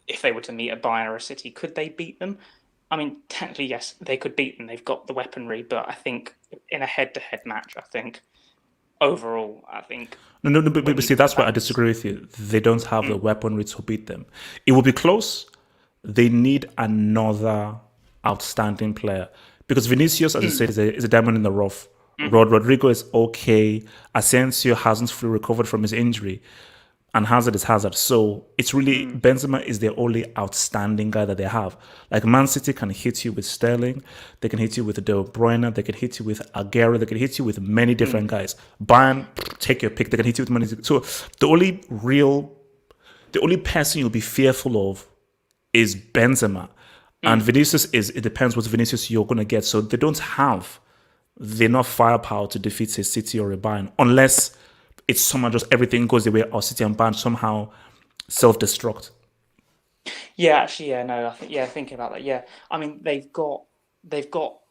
if they were to meet a Bayern or a City, could they beat them? I mean, technically, yes, they could beat them. They've got the weaponry, but I think in a head-to-head match, overall, No, but see, that's why I disagree with you. They don't have the weaponry to beat them. It will be close. They need another outstanding player, because Vinicius, as I said, is a diamond in the rough. Rodrigo is okay. Asensio hasn't fully recovered from his injury, and Hazard is Hazard. So it's really Benzema is the only outstanding guy that they have. Like Man City can hit you with Sterling, they can hit you with De Bruyne, they can hit you with Aguero, they can hit you with many different guys. Bayern, take your pick. They can hit you with many. So the only person you'll be fearful of is Benzema. And Vinicius it depends what Vinicius you're going to get. So they don't have the enough firepower to defeat a City or a Bayern, unless it's somehow just everything goes the way or City and Bayern somehow self-destruct. Yeah, actually, yeah, no, thinking about that, yeah. I mean, they've got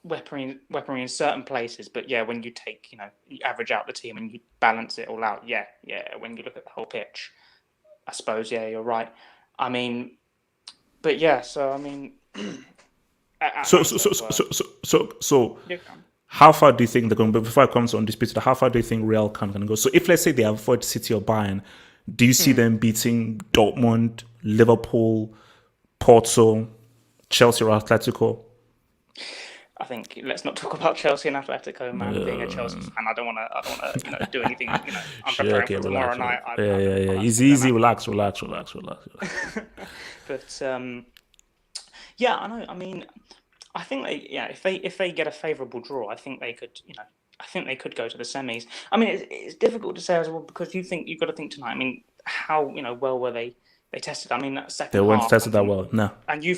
weaponry in certain places, but yeah, when you take, you average out the team and you balance it all out, yeah. When you look at the whole pitch, I suppose, yeah, you're right. I mean, but yeah, so I mean, So, how far do you think they're going? But before I come to undisputed, how far do you think Real can go? So, if let's say they avoid City or Bayern, do you see them beating Dortmund, Liverpool, Porto, Chelsea, or Atletico? I think let's not talk about Chelsea and Atletico, man. Being a Chelsea fan, I don't want to, do anything. I'm preparing for tomorrow night. Yeah. Easy. Relax. But yeah, I know. I mean, I think if they get a favourable draw, I think they could, I think they could go to the semis. I mean, it's difficult to say as well because you've got to think tonight. I mean, how well were they tested? I mean, that second they half, weren't tested that well. No, and you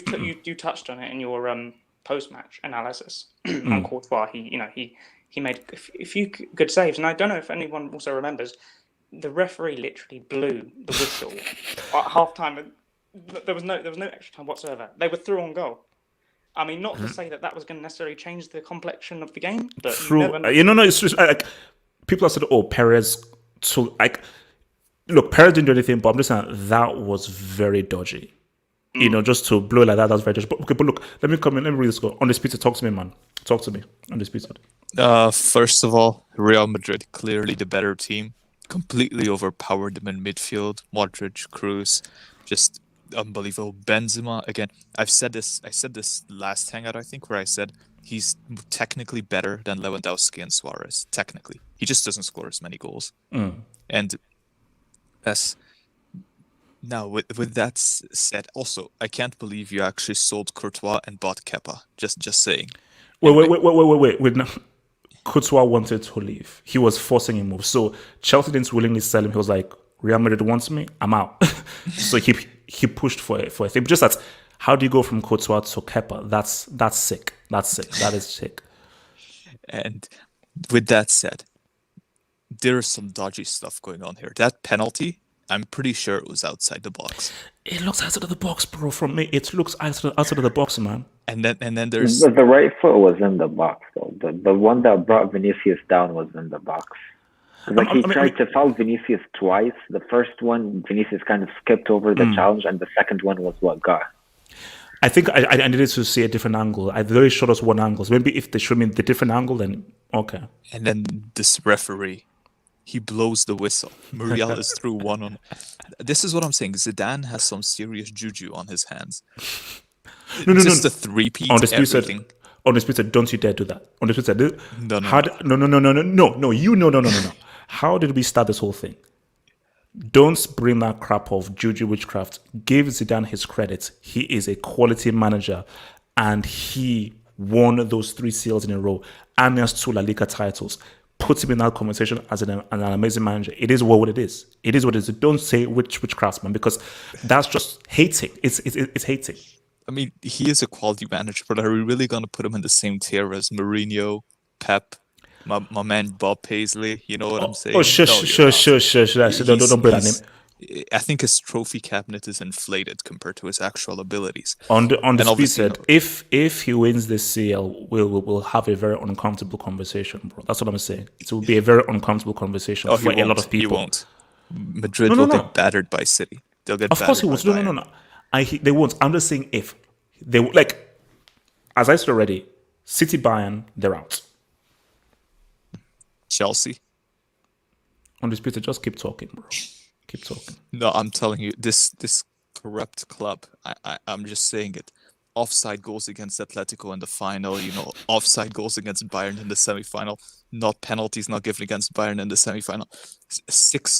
touched on it in your post-match analysis on Courtois. He made a few good saves, and I don't know if anyone also remembers. The referee literally blew the whistle at half-time. There was no extra time whatsoever. They were through on goal. I mean, not to say that was going to necessarily change the complexion of the game, but true. You never know. No, it's just like people have said, "Oh, Perez." So, look, Perez didn't do anything, but I'm just saying that was very dodgy. Just to blow like that, that's very dodgy. But look, let me come in. Let me read this. Go Undisputed. Talk to me, man. Talk to me. Undisputed. First of all, Real Madrid clearly the better team. Completely overpowered them in midfield. Modric, Kroos, just unbelievable. Benzema again. I said this last hangout, I think, where I said he's technically better than Lewandowski and Suarez. Technically, he just doesn't score as many goals. And now with that said, also I can't believe you actually sold Courtois and bought Kepa. Just saying. Wait. No. Courtois wanted to leave. He was forcing him move. So Chelsea didn't willingly sell him. He was like, Real Madrid wants me, I'm out. So he pushed for a thing. Just that, how do you go from Courtois to Kepa? That's sick. That is sick. And with that said, there is some dodgy stuff going on here. That penalty, I'm pretty sure it was outside the box. It looks outside of the box, bro. From me, it looks outside of the box, man. And then there's the right foot was in the box though. The one that brought Vinicius down was in the box. Like he tried to foul Vinicius twice. The first one, Vinicius kind of skipped over the challenge, and the second one was what got. I think I needed to see a different angle. They already showed us one angle. So maybe if they show me the different angle, then okay. And then this referee, he blows the whistle. Muriel is through one on. This is what I'm saying. Zidane has some serious juju on his hands. No. The three-peat, everything. Undisputed, don't you dare do that. Undisputed, No. No. How did we start this whole thing? Don't bring that crap of juju witchcraft. Give Zidane his credit. He is a quality manager, and he won those 3 seals in a row and has 2 La Liga titles. Put him in that conversation as an amazing manager. It is what it is. It is what it is. Don't say witchcraft, man, because that's just hating. It's hating. I mean, he is a quality manager, but are we really going to put him in the same tier as Mourinho, Pep, my man Bob Paisley? You know what I'm saying? Oh, sure. Don't put that name. I think his trophy cabinet is inflated compared to his actual abilities. Undisputed, if he wins this CL, we'll have a very uncomfortable conversation, bro. That's what I'm saying. It will be a very uncomfortable conversation for a lot of people. He won't. Madrid will get battered by City. They'll get. Of course he won't. No. They won't. I'm just saying if they as I said already, City, Bayern, they're out. Chelsea. Undisputed, just keep talking, bro. Keep talking. No, I'm telling you, this corrupt club. I'm just saying it. Offside goals against Atletico in the final. Offside goals against Bayern in the semi-final. Not penalties not given against Bayern in the semi-final.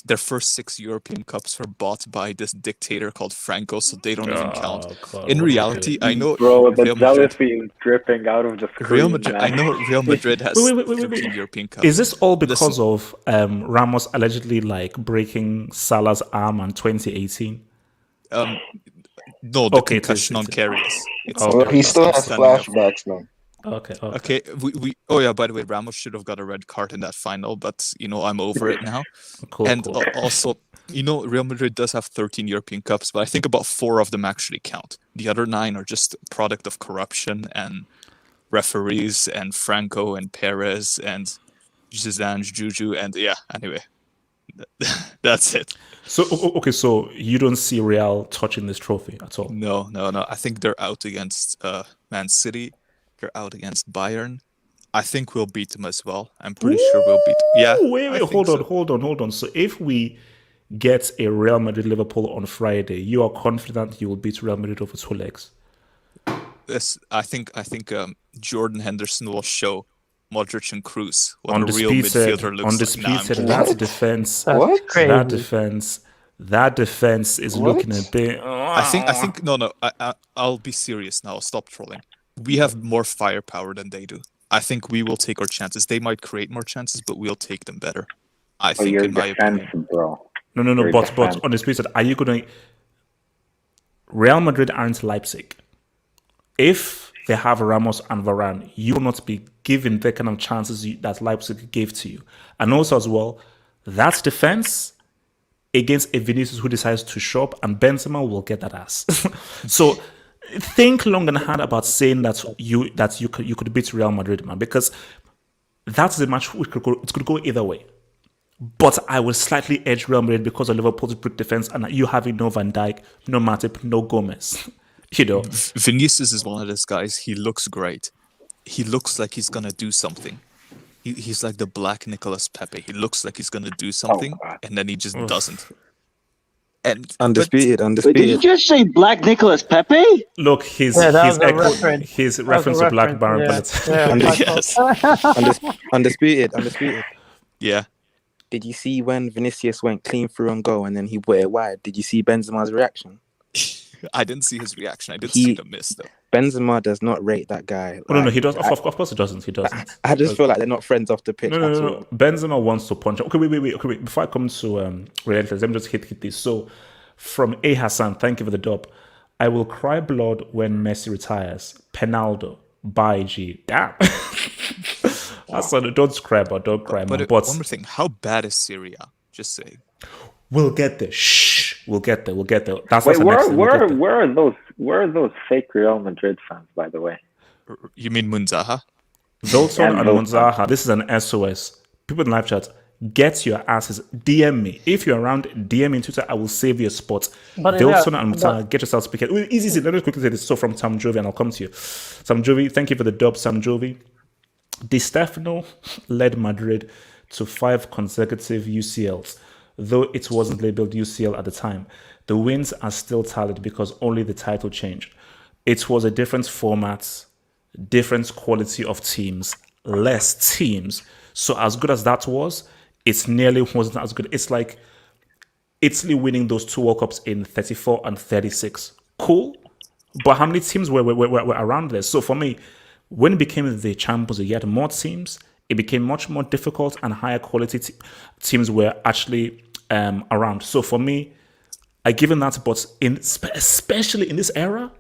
Their first 6 European Cups were bought by this dictator called Franco, so they don't even count. In reality, I know. Bro, the jealousy is dripping out of the screen. Real Madrid. I know Real Madrid has 13 European Cups. Is this all because of Ramos allegedly breaking Salah's arm in 2018? No, the concussion on Karius. He still has flashbacks, man. Okay. We oh yeah, by the way, Ramos should have got a red card in that final, but I'm over it now. Cool, And cool. also, Real Madrid does have 13 European Cups, but I think about 4 of them actually count. The other 9 are just a product of corruption and referees and Franco and Perez and Zidan, Juju, and yeah, anyway. That's it. So okay, so you don't see Real touching this trophy at all? No. I think they're out against Man City. They're out against Bayern. I think we'll beat them as well. I'm pretty sure we'll beat them. Yeah. Wait, hold on. So if we get a Real Madrid Liverpool on Friday, you are confident you will beat Real Madrid over 2 legs? I think Jordan Henderson will show Modric and Kroos what a real midfielder looks undisputed, like. that defense. What? That defense is looking a bit. I think no. I'll be serious now. Stop trolling. We have more firepower than they do. I think we will take our chances. They might create more chances, but we'll take them better. I think, in my opinion. Bro. No. But undisputed, are you going to? Real Madrid aren't Leipzig. If they have Ramos and Varane, you will not be given the kind of chances that Leipzig gave to you. And also as well, that's defense against a Vinicius who decides to shop, and Benzema will get that ass. So think long and hard about saying that you could beat Real Madrid, man, because that's the match it could go either way. But I will slightly edge Real Madrid because of Liverpool's brute defense and you having no Van Dijk, no Matip, no Gomez. Vinicius is one of those guys. He looks great. He looks like he's gonna do something. He's like the black Nicolas Pepe. He looks like he's gonna do something, and then he just doesn't. And undisputed. Wait, did you just say black Nicolas Pepe? Look, his reference to Black Baron. Yes. Undisputed. Yeah. Did you see when Vinicius went clean through on goal and then he put it wide? Did you see Benzema's reaction? I didn't see his reaction. I did see the miss though. Benzema does not rate that guy. No, he does. Of course he doesn't. He doesn't. I just feel like they're not friends off the pitch. No. Benzema wants to punch. Okay, wait. Before I come to realities, let me just hit this. So, from A Hassan, thank you for the dub. I will cry blood when Messi retires. Penaldo, by G. Damn. Don't cry, but don't cry. But one more thing, how bad is Serie A? Just saying. We'll get there. Shh. We'll get there. That's where are those fake Real Madrid fans, by the way? You mean Munzaha? Zoltan and Munzaha. This is an SOS. People in live chat, get your asses. DM me. If you're around, DM me on Twitter. I will save your spot. Zoltan and Munzaha, get yourself speaking. Easy. Let me quickly say this. So from Sam Jovi, and I'll come to you. Sam Jovi, thank you for the dub, Sam Jovi. Di Stefano led Madrid to 5 consecutive UCLs, though it wasn't labeled UCL at the time. The wins are still tallied because only the title changed. It was a different format, different quality of teams, less teams. So as good as that was, it nearly wasn't as good. It's like Italy winning those 2 World Cups in 34 and 36. Cool. But how many teams were around there? So for me, when it became the Champions League, you had more teams. It became much more difficult, and higher quality teams were actually around. So for me, I give them that. But especially in this era,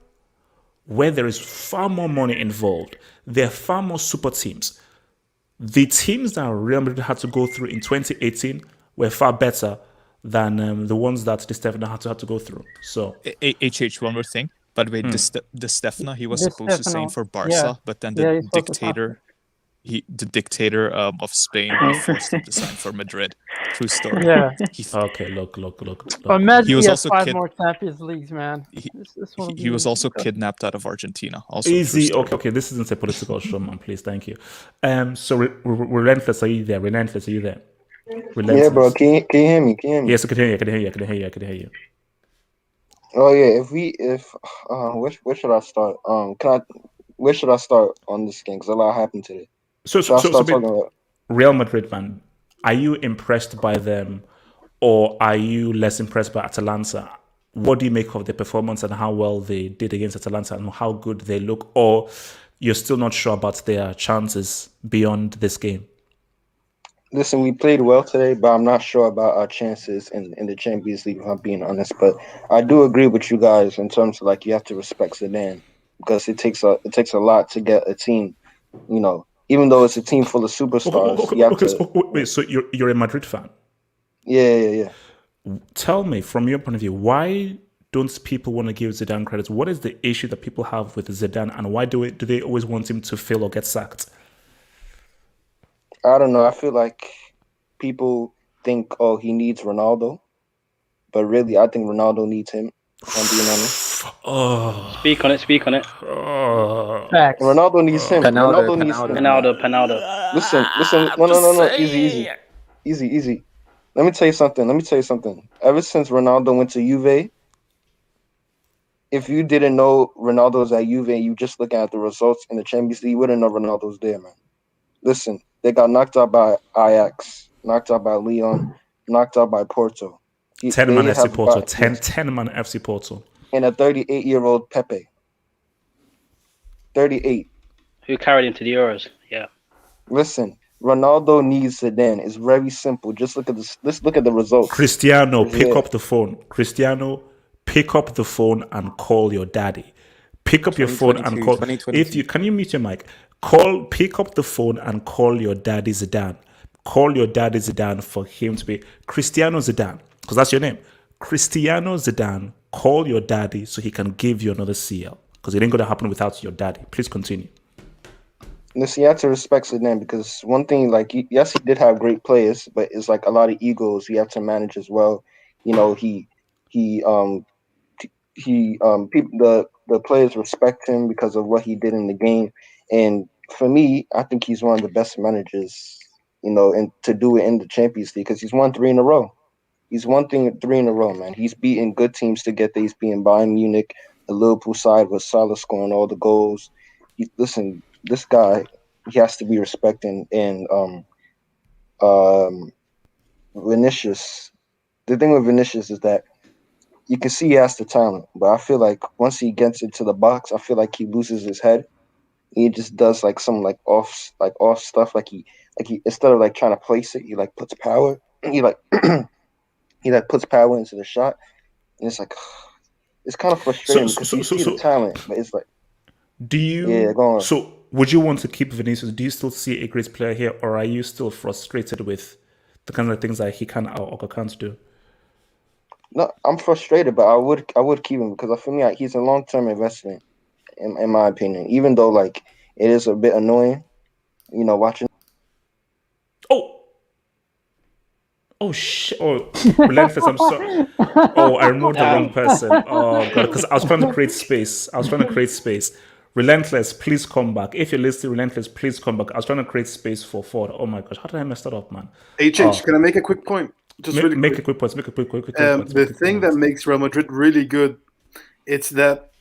where there is far more money involved, there are far more super teams. The teams that Real Madrid had to go through in 2018 were far better than the ones that Di Stefano had to go through. So, one more thing. By the way, Di Stefano, he was supposed to sign for Barca, but then the dictator of Spain forced him to sign for Madrid. True story. Yeah. Okay, look. Imagine he was has also 5 more Champions Leagues, man. He was also kidnapped out of Argentina. Also, easy. Okay. This isn't a political show, man. Please, thank you. So relentless, are you there? Relentless, are you there? Yeah, bro. Can you hear me? Yes, I can hear you. Oh yeah. Where should I start? Where should I start on this game? Because a lot happened today. So Real Madrid, man, are you impressed by them, or are you less impressed by Atalanta? What do you make of their performance and how well they did against Atalanta and how good they look? Or you're still not sure about their chances beyond this game? Listen, we played well today, but I'm not sure about our chances in the Champions League, if I'm being honest. But I do agree with you guys in terms of, like, you have to respect Zidane, because it takes a lot to get a team You know, even though it's a team full of superstars, you have to. Wait, so you're a Madrid fan? Yeah. Tell me, from your point of view, why don't people want to give Zidane credit? What is the issue that people have with Zidane, and why do they always want him to fail or get sacked? I don't know. I feel like people think, oh, he needs Ronaldo, but really, I think Ronaldo needs him. If I'm being honest. Oh, Speak on it. oh. Facts. Ronaldo needs him. Ronaldo needs him. Penaldo. Listen. No. Easy. Let me tell you something. Ever since Ronaldo went to Juve, if you didn't know Ronaldo's at Juve and you just looking at the results in the Champions League, you wouldn't know Ronaldo's there, man. Listen, they got knocked out by Ajax, knocked out by Lyon, knocked out by Porto. 10-man FC Porto. 10-man FC Porto. And a 38-year-old Pepe. 38. Who carried him to the Euros? Yeah. Listen, Ronaldo needs Zidane. It's very simple. Just look at this. Let's look at the results. Cristiano, pick up the phone. Cristiano, pick up the phone and call your daddy. Pick up your phone and call. If you can you mute your mic? Pick up the phone and call your daddy Zidane. Call your daddy Zidane for him to be Cristiano Zidane, because that's your name. Cristiano Zidane. Call your daddy so he can give you another CL, because it ain't gonna happen without your daddy. Please continue. Listen, you have to respect Zidane, because one thing, like, yes, he did have great players, but it's like a lot of egos you have to manage as well. You know, people, the players respect him because of what he did in the game, and for me, I think he's one of the best managers, you know, and to do it in the Champions League, because he's won 3 in a row. He's won 3 in a row, man. He's beaten good teams to get there. He's beaten Bayern Munich, the Liverpool side with Salah scoring all the goals. Listen, this guy, he has to be respected. And Vinicius, the thing with Vinicius is that you can see he has the talent, but I feel like once he gets into the box, I feel like he loses his head. He just does like some off stuff. Like he instead of like trying to place it, he like puts power. He puts power into the shot, and it's like it's kind of frustrating because you see the talent, but it's like. Do you? Yeah, go on. So, would you want to keep Vinicius? Do you still see a great player here, or are you still frustrated with the kind of things that he can or can't do? No, I'm frustrated, but I would keep him because I feel like he's a long-term investment, in my opinion. Even though like it is a bit annoying, you know, watching. Oh shit! Oh, relentless. I'm sorry. Oh, I removed the wrong person. Oh god, because I was trying to create space. Relentless, please come back. If you're listening, Relentless, please come back. I was trying to create space for Ford. Oh my gosh, how did I mess that up, man? Can I make a quick point? Just really make quick. a quick point. Make a quick point. The thing that makes Real Madrid really good, it's that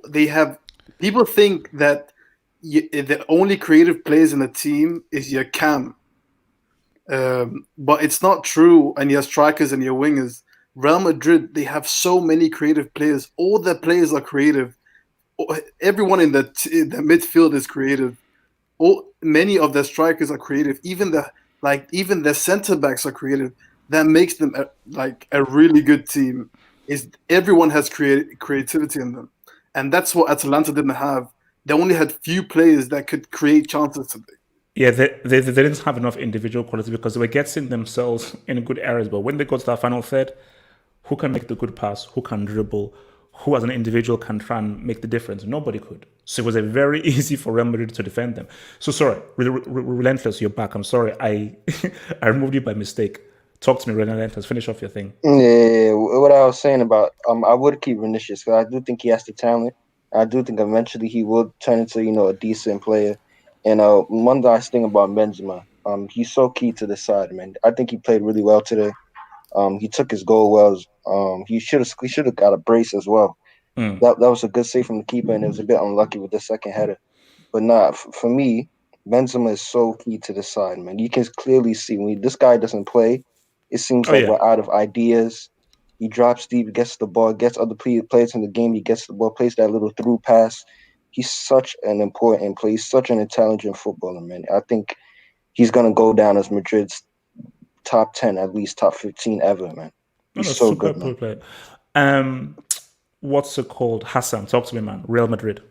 they have. People think that the only creative players in the team is your cam. But it's not true, and your strikers and your wingers. Real Madrid, they have so many creative players. All their players are creative. Everyone in the midfield is creative. Many of their strikers are creative. Even the center backs are creative. That makes them a really good team. Is everyone has creativity in them, and that's what Atalanta didn't have. They only had few players that could create chances today. Yeah, they didn't have enough individual quality because they were getting themselves in good areas. But when they got to that final third, who can make the good pass? Who can dribble? Who as an individual can try and make the difference? Nobody could. So it was very easy for Real Madrid to defend them. So sorry, Relentless, you're back. I'm sorry, I removed you by mistake. Talk to me, Relentless. Finish off your thing. Yeah, what I was saying about I would keep Vinicius because I do think he has the talent. I do think eventually he will turn into a decent player. And one last thing about Benzema, he's so key to the side, man. I think he played really well today. He took his goal well. He should have got a brace as well. That was a good save from the keeper, and it was a bit unlucky with the second header. But for me, Benzema is so key to the side, man. You can clearly see when this guy doesn't play, it seems we're out of ideas. He drops deep, gets the ball, gets other players in the game. He gets the ball, plays that little through pass. He's such an important player. He's such an intelligent footballer, man. I think he's going to go down as Madrid's top 10, at least top 15 ever, man. He's so good, man. Player. What's it called? Hassan, talk to me, man. Real Madrid.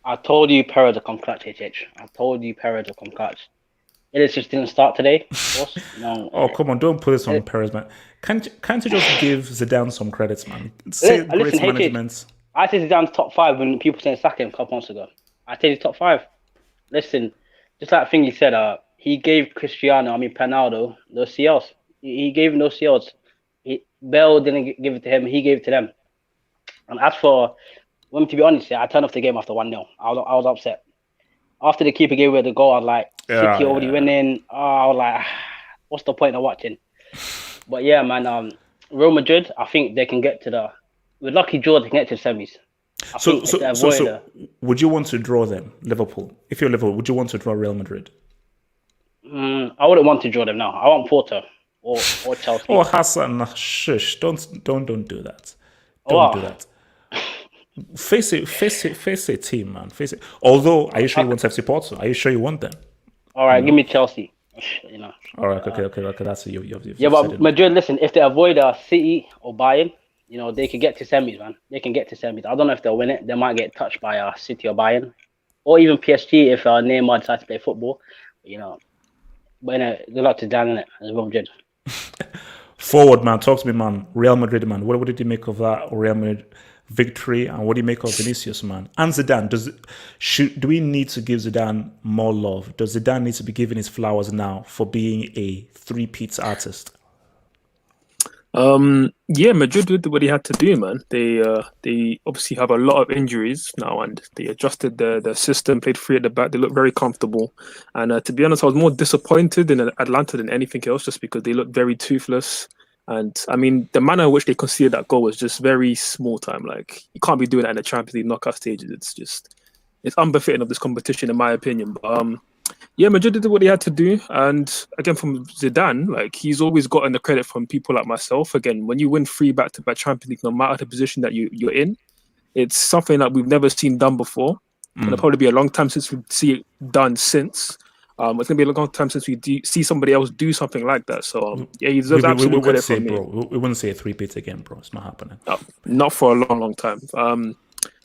I told you Perez will come clutch, HH. I told you Perez will come clutch. It just didn't start today, of course. No. Oh, come on, don't put this on Perez, man. Can't you just give Zidane some credits, man? Say great Listen, HH, management. I said Zidane's top 5 when people saying sack him a couple months ago. I said he's top 5. Listen, just like Thingy said, he gave Ronaldo, those CLs. He gave him those CLs. Bell didn't give it to him. He gave it to them. And as for, to be honest, I turned off the game after 1-0. I was upset. After the keeper gave away the goal, I was like, City already winning. I was like, what's the point of watching? But yeah, man, Real Madrid, I think they can get to with lucky draw, they can get to the semis. So would you want to draw them, Liverpool? If you're Liverpool, would you want to draw Real Madrid? I wouldn't want to draw them now. I want Porto or Chelsea. Oh, Hassan, shush! Don't do that. Don't do that. Face a team, man. Face it. Although, are you sure you want FC Porto? Are you sure you want them? All right, give me Chelsea. All right, okay. That's you. Yeah, but Madrid, listen, if they avoid City or Bayern, they can get to semis, man. They can get to semis. I don't know if they'll win it. They might get touched by City or Bayern, or even PSG if Neymar decides to play football. But good luck to Dan in it as Real Madrid. Forward, man. Talk to me, man. Real Madrid, man. What did you make of that Real Madrid victory, and what do you make of Vinicius, man? And Zidane, do we need to give Zidane more love? Does Zidane need to be given his flowers now for being a three-peat artist? Yeah, Madrid did what he had to do, man. They obviously have a lot of injuries now, and they adjusted the system, played three at the back. They look very comfortable, and to be honest, I was more disappointed in Atlanta than anything else, just because they look very toothless. And I mean, the manner in which they conceded that goal was just very small time. Like, you can't be doing that in the Champions League knockout stages. It's unbefitting of this competition, in my opinion. But yeah, Madrid did what he had to do. And again, from Zidane, like, he's always gotten the credit from people like myself. Again, when you win 3 back-to-back Champions League, no matter the position that you're in, it's something that we've never seen done before. It'll probably be a long time since we see it done since. It's going to be a long time since we see somebody else do something like that. So, yeah, he deserves absolute credit from me. Bro, we wouldn't say a three-peat again, bro. It's not happening. No, not for a long, long time. And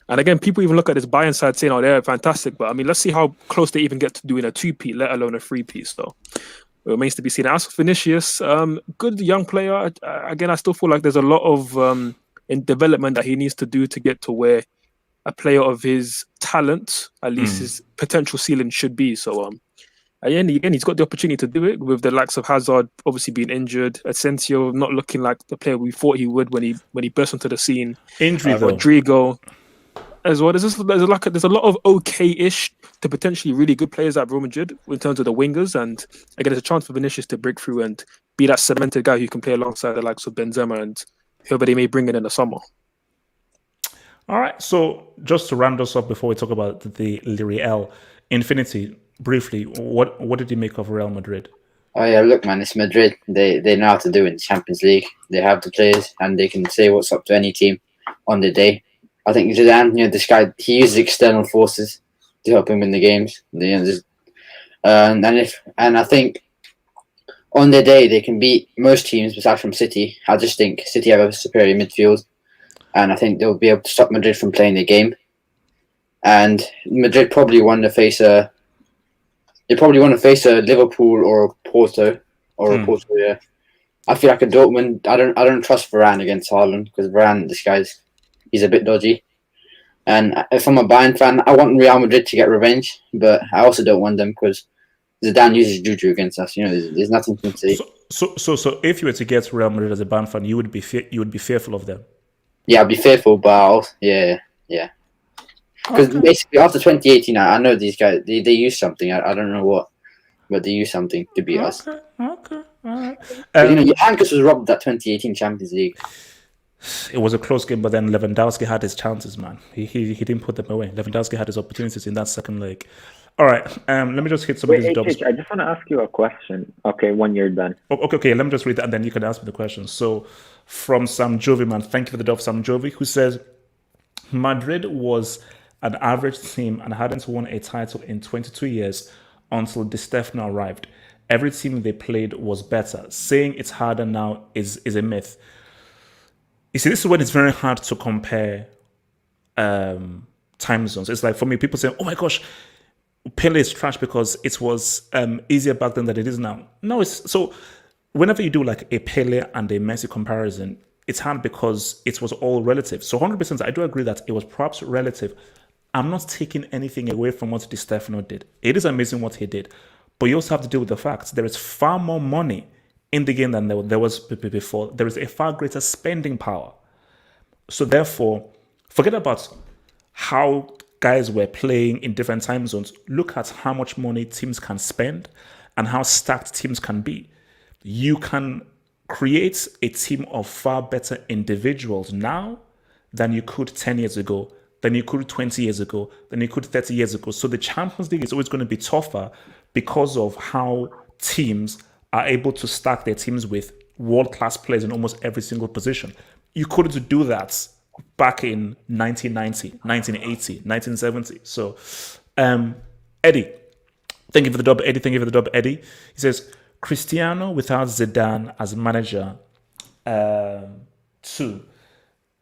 again, people even look at this Bayern side saying, oh, they're fantastic. But, I mean, let's see how close they even get to doing a 2-peat, let alone a 3-peat. So, it remains to be seen. As for Vinicius, good young player. Again, I still feel like there's a lot of in development that he needs to do to get to where a player of his talent, at least his potential ceiling, should be. So, again, he's got the opportunity to do it with the likes of Hazard obviously being injured, Asensio not looking like the player we thought he would when he burst onto the scene. Injury, Rodrigo as well. There's a lot of okay-ish to potentially really good players at Real Madrid in terms of the wingers, and again, there's a chance for Vinicius to break through and be that cemented guy who can play alongside the likes of Benzema and whoever they may bring in the summer. All right, so just to round us up before we talk about the Real Infinity. Briefly, what did you make of Real Madrid? Oh yeah, look, man, it's Madrid. They know how to do it in the Champions League. They have the players, and they can say what's up to any team on the day. I think Zidane, this guy, he uses external forces to help him win the games. And I think on their day they can beat most teams besides from City. I just think City have a superior midfield, and I think they'll be able to stop Madrid from playing the game. And Madrid probably want to face a Liverpool or a Porto yeah. I feel like a Dortmund. I don't trust Varane against Haaland, because Varane, he's a bit dodgy. And if I'm a Bayern fan, I want Real Madrid to get revenge, but I also don't want them because Zidane uses Juju against us. There's nothing to say. So if you were to get Real Madrid as a Bayern fan, you would be fearful of them. Yeah, I'd be fearful, but yeah. Because basically after 2018, I know these guys, they use something. I don't know what, but they use something to beat us. Okay, all right. Juventus was robbed that 2018 Champions League. It was a close game, but then Lewandowski had his chances, man. He didn't put them away. Lewandowski had his opportunities in that second leg. All right, let me just hit some of these jobs. I just want to ask you a question. Okay, when you're done. Okay, let me just read that, and then you can ask me the question. So, from Sam Jovi, man, thank you for the dub, Sam Jovi, who says, Madrid was an average team and hadn't won a title in 22 years until Di Stefano arrived. Every team they played was better. Saying it's harder now is a myth. You see, this is when it's very hard to compare time zones. It's like, for me, people say, oh my gosh, Pele is trash because it was easier back then than it is now. No, it's so whenever you do like a Pele and a Messi comparison, it's hard because it was all relative. So 100%, I do agree that it was perhaps relative. I'm not taking anything away from what Stefano did. It is amazing what he did. But you also have to deal with the fact there is far more money in the game than there was before. There is a far greater spending power. So therefore, forget about how guys were playing in different time zones. Look at how much money teams can spend and how stacked teams can be. You can create a team of far better individuals now than you could 10 years ago, than you could 20 years ago, than you could 30 years ago. So the Champions League is always going to be tougher because of how teams are able to stack their teams with world-class players in almost every single position. You couldn't do that back in 1990, 1980, 1970. So, Eddie, thank you for the dub, Eddie. Thank you for the dub, Eddie. He says, Cristiano without Zidane as manager, 2.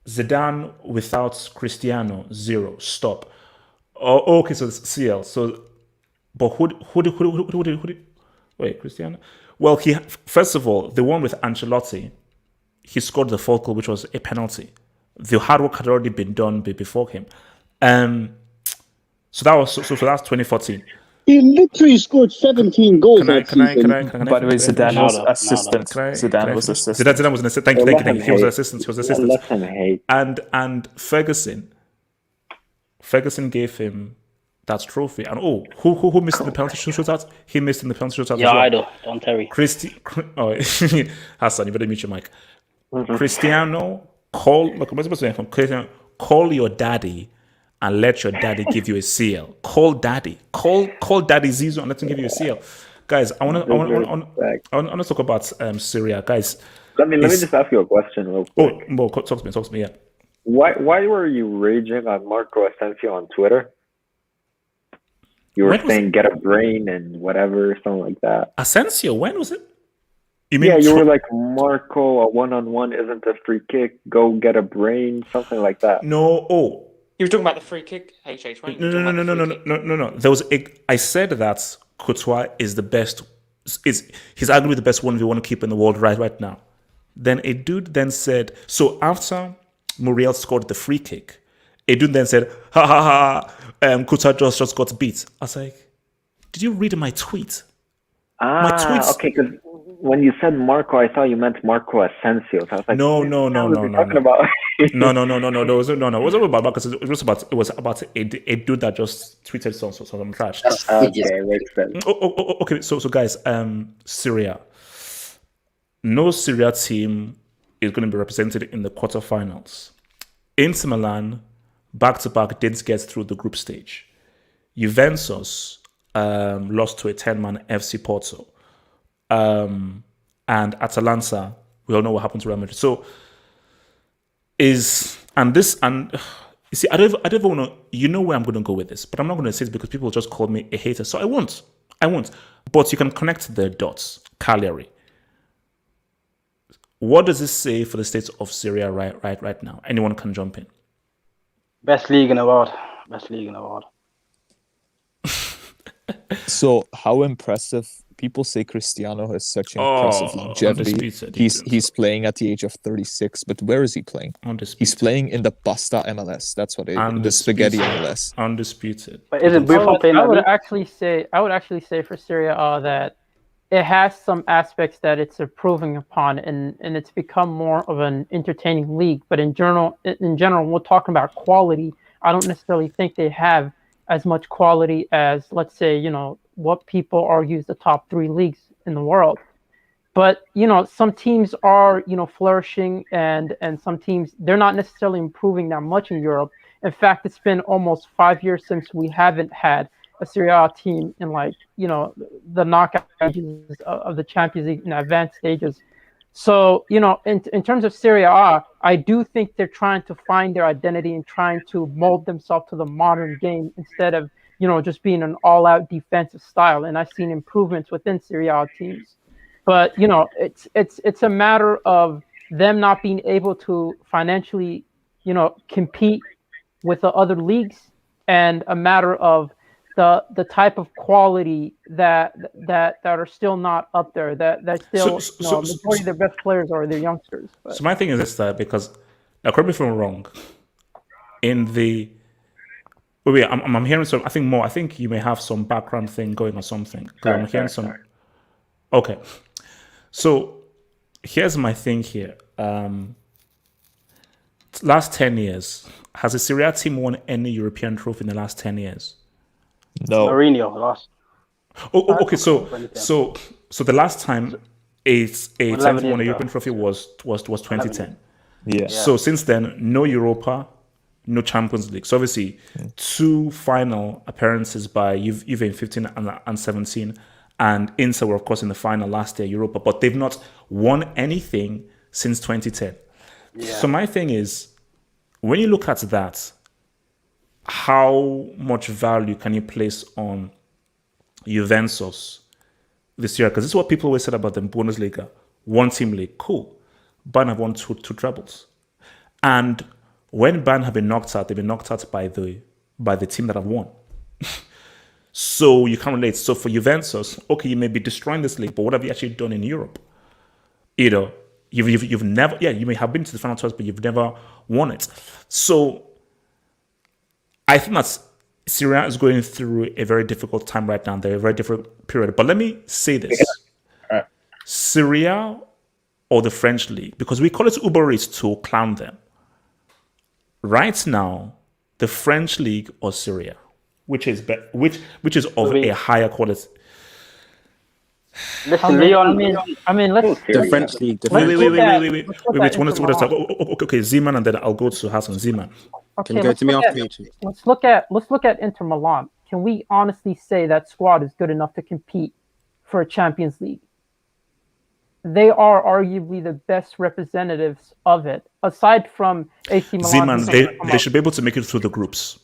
Zidane without Cristiano, 0. Stop. Oh, okay, so it's CL. So, but who wait, Cristiano? Well, first of all, the one with Ancelotti, he scored the fourth goal, which was a penalty. The hard work had already been done before him. So that was so that's 2014. He literally scored 17 goals that season. By the way, Zidane was assistant. Zidane was assistant. Zidane was an assistant. Thank you. He was assistant. He was assistant. Let him hate. And Ferguson gave him that trophy. And who missed in the penalty shootout? He missed in the penalty shootout. Yeah, I do. Don't Terry. Hassan, you better mute your mic. Cristiano, call your daddy and let your daddy give you a CL. Call daddy. Call daddy Zizou and let him give you a CL. Guys, I want to talk about Serie A. Guys, let me just ask you a question real quick. Talk to me. Yeah. Why were you raging on Marco Asensio on Twitter? You were saying get a brain and whatever, something like that. Asensio, when was it? You were like, Marco, a one-on-one isn't a free kick. Go get a brain, something like that. No, You were talking about the free kick, HH, right? No. I said that Courtois is the best. He's arguably the best 1v1 keeper in the world right now. Then a dude then said, so after Muriel scored the free kick, a dude then said, Courtois just got beat. I was like, did you read my tweet? My tweets. Okay, because when you said Marco, I thought you meant Marco Asensio. So I was like, no. Talking about? No. It wasn't about Marcus. It was about a dude that just tweeted some trash. Okay, makes sense. Okay. So guys, Serie A. No Serie A team is going to be represented in the quarterfinals. Inter Milan, back-to-back, didn't get through the group stage. Juventus lost to a 10-man FC Porto. And Atalanta, we all know what happened to Real Madrid. So you see, I don't even want to. You know where I'm going to go with this, but I'm not going to say it because people will just call me a hater. So I won't. But you can connect the dots. Cagliari. What does this say for the state of Serie A right now? Anyone can jump in. Best league in the world. So how impressive? People say Cristiano has such impressive longevity. He's playing at the age of 36, but where is he playing? Undisputed. He's playing in the Pasta MLS. That's what the spaghetti MLS. Undisputed. But isn't Buffon playing? I would actually say for Serie A that it has some aspects that it's improving upon, and it's become more of an entertaining league. But in general, we're talking about quality. I don't necessarily think they have as much quality as, let's say, what people argue is the top 3 leagues in the world. But, some teams are, flourishing and some teams, they're not necessarily improving that much in Europe. In fact, it's been almost 5 years since we haven't had a Serie A team in the knockout stages of the Champions League in advanced stages. So, in terms of Serie A, I do think they're trying to find their identity and trying to mold themselves to the modern game instead of, just being an all-out defensive style. And I've seen improvements within Serie A teams. But, it's a matter of them not being able to financially, compete with the other leagues and a matter of the type of quality that are still not up there. That still majority of their best players are their youngsters. But. So my thing is this: that because, now correct me if I'm wrong. In the wait, I'm hearing some. I think more. I think you may have some background thing going or something. Because I'm hearing some. Okay, so here's my thing here. Last 10 years, has a Serie A team won any European trophy in the last 10 years? No. Mourinho lost. Okay. So the last time a team won a European trophy was 2010. Yeah. So since then, no Europa, no Champions League. So obviously, 2 final appearances by Juve in 15 and 17, and Inter were of course in the final last year, Europa, but they've not won anything since 2010. Yeah. So my thing is, when you look at that, how much value can you place on Juventus this year? Because this is what people always said about the Bundesliga. 1-team league, cool. Bayern have won two trebles. And when Bayern have been knocked out, they've been knocked out by the team that have won. So you can't relate. So for Juventus, okay, you may be destroying this league, but what have you actually done in Europe? You know, you've never, you may have been to the final twice, but you've never won it. So I think that Serie A is going through a very difficult time right now. They're a very difficult period. But let me say this. Serie A or the French league, because we call it Uber Eats to clown them. Right now, the French league or Serie A, which is of a higher quality. Listen, Leon. I mean, let's the French league. Wait. Okay, Ziman, and then I'll go to Hassan. Ziman. Okay, Can you go to me after you two? Let's look at Inter Milan. Can we honestly say that squad is good enough to compete for a Champions League? They are arguably the best representatives of it, aside from AC Milan. Ziman, they should be able to make it through the groups.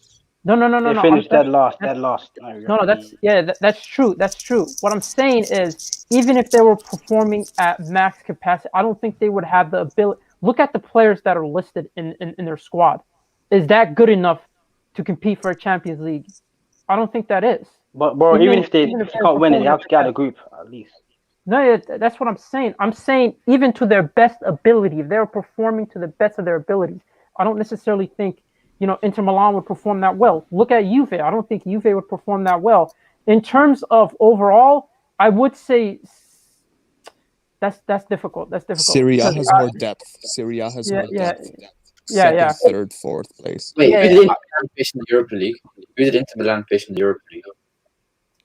No. They finished dead last. No, that's true. That's true. What I'm saying is, even if they were performing at max capacity, I don't think they would have the ability. Look at the players that are listed in their squad. Is that good enough to compete for a Champions League? I don't think that is. But bro, even if they can't win it, they have to get out of the group at least. No, that's what I'm saying. I'm saying even to their best ability, if they're performing to the best of their abilities, I don't necessarily think Inter Milan would perform that well. Look at Juve. I don't think Juve would perform that well. In terms of overall, I would say that's difficult. That's difficult. Serie A has more depth. Serie A has more depth. Second, third, fourth place. Wait, who did Inter Milan face in the Europa League? Who did Inter Milan face in the Europa League?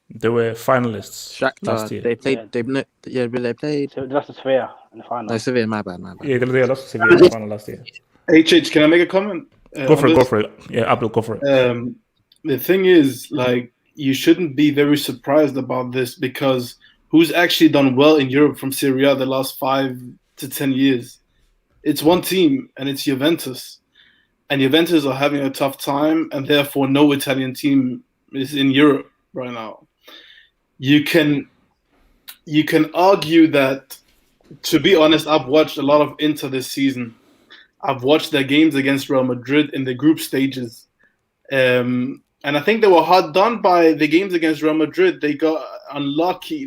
They were finalists last year. They played. They played. Just Sevilla in the final. No, Sevilla. My bad. Yeah, they lost to Sevilla in the final last year. HH, can I make a comment? Go for it. Yeah, Abdul, go for it. The thing is, you shouldn't be very surprised about this, because who's actually done well in Europe from Serie A the last 5 to 10 years? It's one team, and it's Juventus. And Juventus are having a tough time, and therefore no Italian team is in Europe right now. You can argue that, to be honest, I've watched a lot of Inter this season. I've watched their games against Real Madrid in the group stages. And I think they were hard done by the games against Real Madrid. They got unlucky.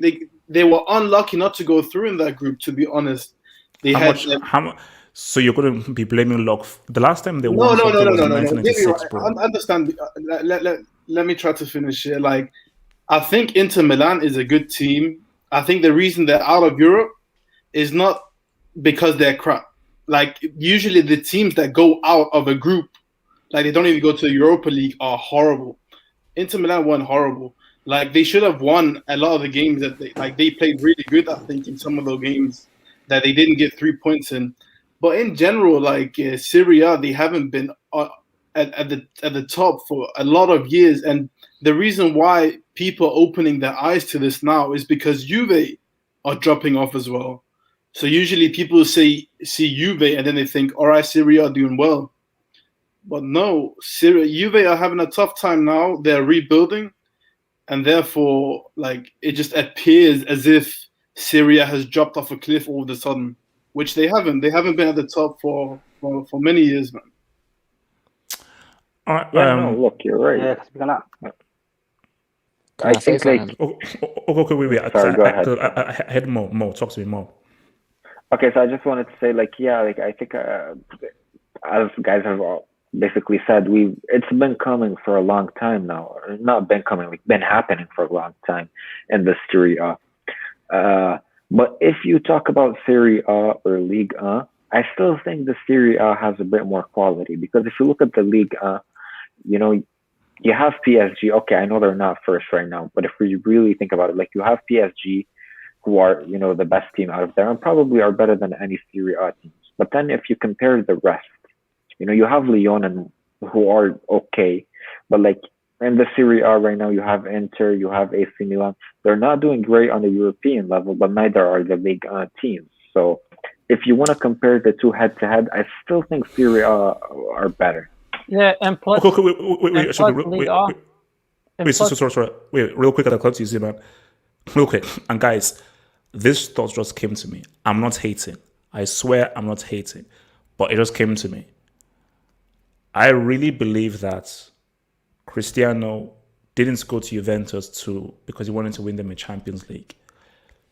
They were unlucky not to go through in that group, to be honest. So you're going to be blaming luck? The last time they No. won, Understand. Let me try to finish here. I think Inter Milan is a good team. I think the reason they're out of Europe is not because they're crap. Usually the teams that go out of a group, they don't even go to the Europa League, are horrible. Inter Milan won horrible. They should have won a lot of the games that they played really good, I think, in some of those games that they didn't get 3 points in. But in general, Serie A, they haven't been at the top for a lot of years. And the reason why people are opening their eyes to this now is because Juve are dropping off as well. So usually people see Juve and then they think, all right, Serie A are doing well. But no, Juve are having a tough time now. They're rebuilding. And therefore, it just appears as if Serie A has dropped off a cliff all of a sudden, which they haven't. They haven't been at the top for many years, man. All right. Yeah, no, look, you're right. Yeah, speak on that. I think like. Okay, wait. Sorry, go ahead. I had more. Talk to me more. Okay, so I just wanted to say, like, yeah, like I think, as guys have all basically said, it's been coming for a long time now, or not been coming, like been happening for a long time in the Serie A. But if you talk about Serie A or Ligue 1, I still think the Serie A has a bit more quality, because if you look at the Ligue 1, you know, you have PSG. Okay, I know they're not first right now, but if we really think about it, like you have PSG, who are, you know, the best team out of there and probably are better than any Serie A teams. But then if you compare the rest, you know, you have Lyon and who are okay, but like in the Serie A right now, you have Inter, you have AC Milan. They're not doing great on the European level, but neither are the big teams. So if you want to compare the two head to head, I still think Serie A are better. Yeah, and plus, Wait, sorry. Wait, real quick, I'll come to you, man. Real quick, and guys, this thought just came to me. I'm not hating. I swear I'm not hating. But it just came to me. I really believe that Cristiano didn't go to Juventus because he wanted to win them a Champions League.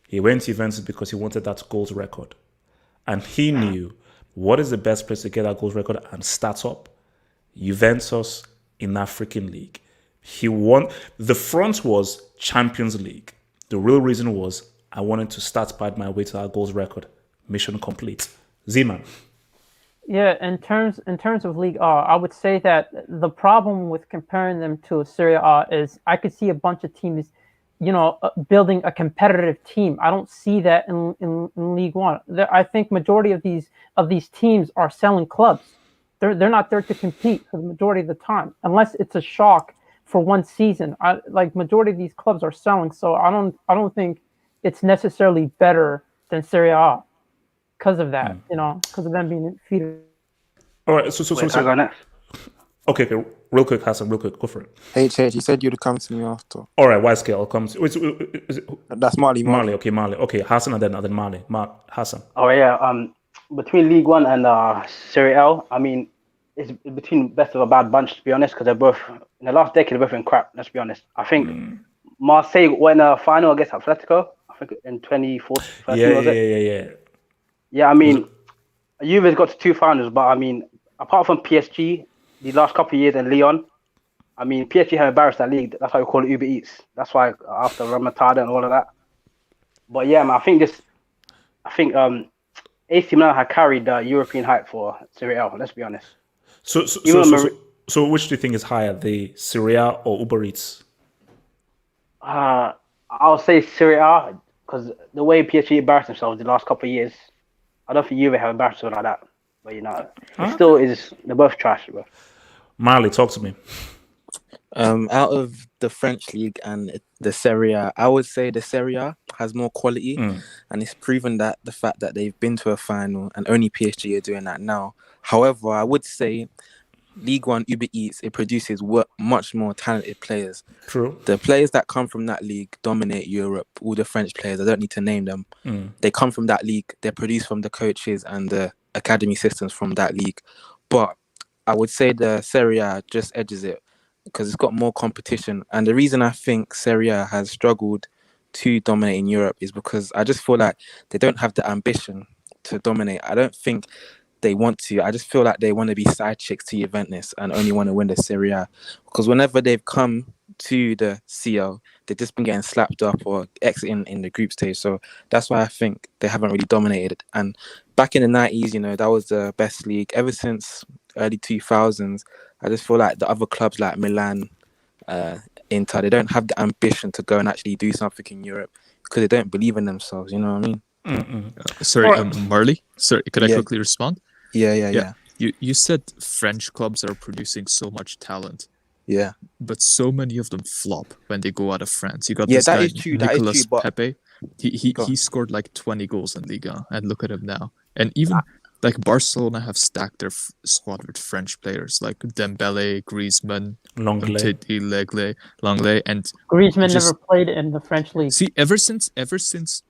He went to Juventus because he wanted that goals record. And he knew what is the best place to get that goals record and start up. Juventus in that freaking league. The front was Champions League. The real reason was I wanted to start by my way to that goals record. Mission complete. Z-Man. Yeah, in terms of Ligue A, I would say that the problem with comparing them to Serie A is I could see a bunch of teams, you know, building a competitive team. I don't see that in Ligue 1. I think majority of these teams are selling clubs. They're not there to compete for the majority of the time, unless it's a shock for one season. Majority of these clubs are selling, so I don't think it's necessarily better than Serie A because of that. You know, because of them being feeder. All right, so I go next. Okay, real quick, Hassan, real quick, go for it. HH, you said you'd come to me after. All right, why scale? I'll come to That's Marley. Okay, Marley. Okay, Hassan and then Marley. Hassan. Oh yeah. Between Ligue 1 and Serie A, I mean, it's between best of a bad bunch, to be honest, because they're both in the last decade they're both in crap. Let's be honest. I think Marseille went a final against Atletico. I think in 2014. Yeah. Yeah, I mean, Juve's got to 2 finals, but I mean, apart from PSG, the last couple of years in Lyon, I mean, PSG have embarrassed that league. That's why we call it Uber Eats. That's why after Remontada and all of that. But yeah, man, I think AC Milan had carried the European hype for Serie A. Let's be honest. So which do you think is higher, the Serie A or Uber Eats? I'll say Serie A, because the way PSG embarrassed themselves the last couple of years, I don't think Juve have embarrassed them like that. But you know, it still is. They're both trash, bro. Marley, talk to me. Out of the French league and the Serie A, I would say the Serie A has more quality, and it's proven that the fact that they've been to a final, and only PSG are doing that now. However, I would say Ligue 1 Uber Eats, it produces much more talented players. True. The players that come from that league dominate Europe. All the French players, I don't need to name them. They come from that league. They're produced from the coaches and the academy systems from that league. But I would say the Serie A just edges it because it's got more competition. And the reason I think Serie A has struggled to dominate in Europe is because I just feel like they don't have the ambition to dominate. I don't think they want to. I just feel like they want to be side chicks to Juventus and only want to win the Serie A. Because whenever they've come to the CL, they've just been getting slapped up or exiting in the group stage. So that's why I think they haven't really dominated. And back in the 90s, you know, that was the best league. Ever since early 2000s, I just feel like the other clubs like Milan, Inter, they don't have the ambition to go and actually do something in Europe because they don't believe in themselves. You know what I mean? Sorry, Marley. Sorry, could I quickly respond? Yeah. You said French clubs are producing so much talent. Yeah. But so many of them flop when they go out of France. You got this guy, Nicolas Pepe. He scored like 20 goals in Liga, and look at him now. And even like Barcelona have stacked their squad with French players like Dembele, Griezmann, Lenglet, and Griezmann never played in the French league. See, ever since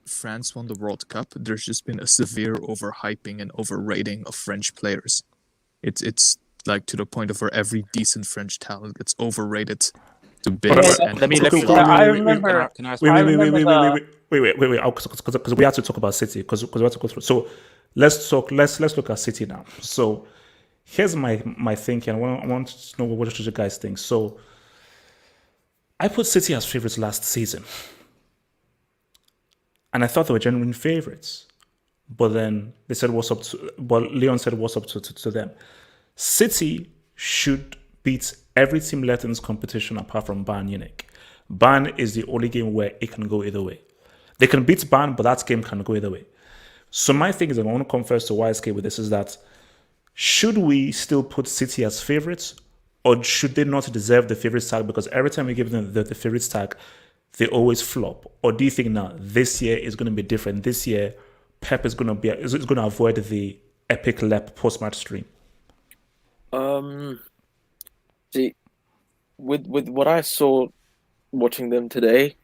France won the World Cup, there's just been a severe overhyping and overrating of French players. It's like to the point of where every decent French talent gets overrated to But, bits. but, And Let me okay, let me. I wait, remember. Can I ask wait, I wait, wait, wait, remember wait, the. wait, because we have to talk about City because we have to go through. So let's look at City now. So here's my thinking. I want to know what you guys think. So I put City as favorites last season, and I thought they were genuine favorites. But then they said what's up to. But Leon said what's up to them. City should beat every team left in this competition apart from Bayern Munich. Bayern is the only game where it can go either way. They can beat Bayern, but that game can go either way. So my thing is, and I want to confess to YSK with this, is that should we still put City as favorites, or should they not deserve the favorites tag? Because every time we give them the favorites tag, they always flop. Or do you think now this year is going to be different? This year, Pep is going to avoid the epic lep post-match stream. See, with what I saw watching them today,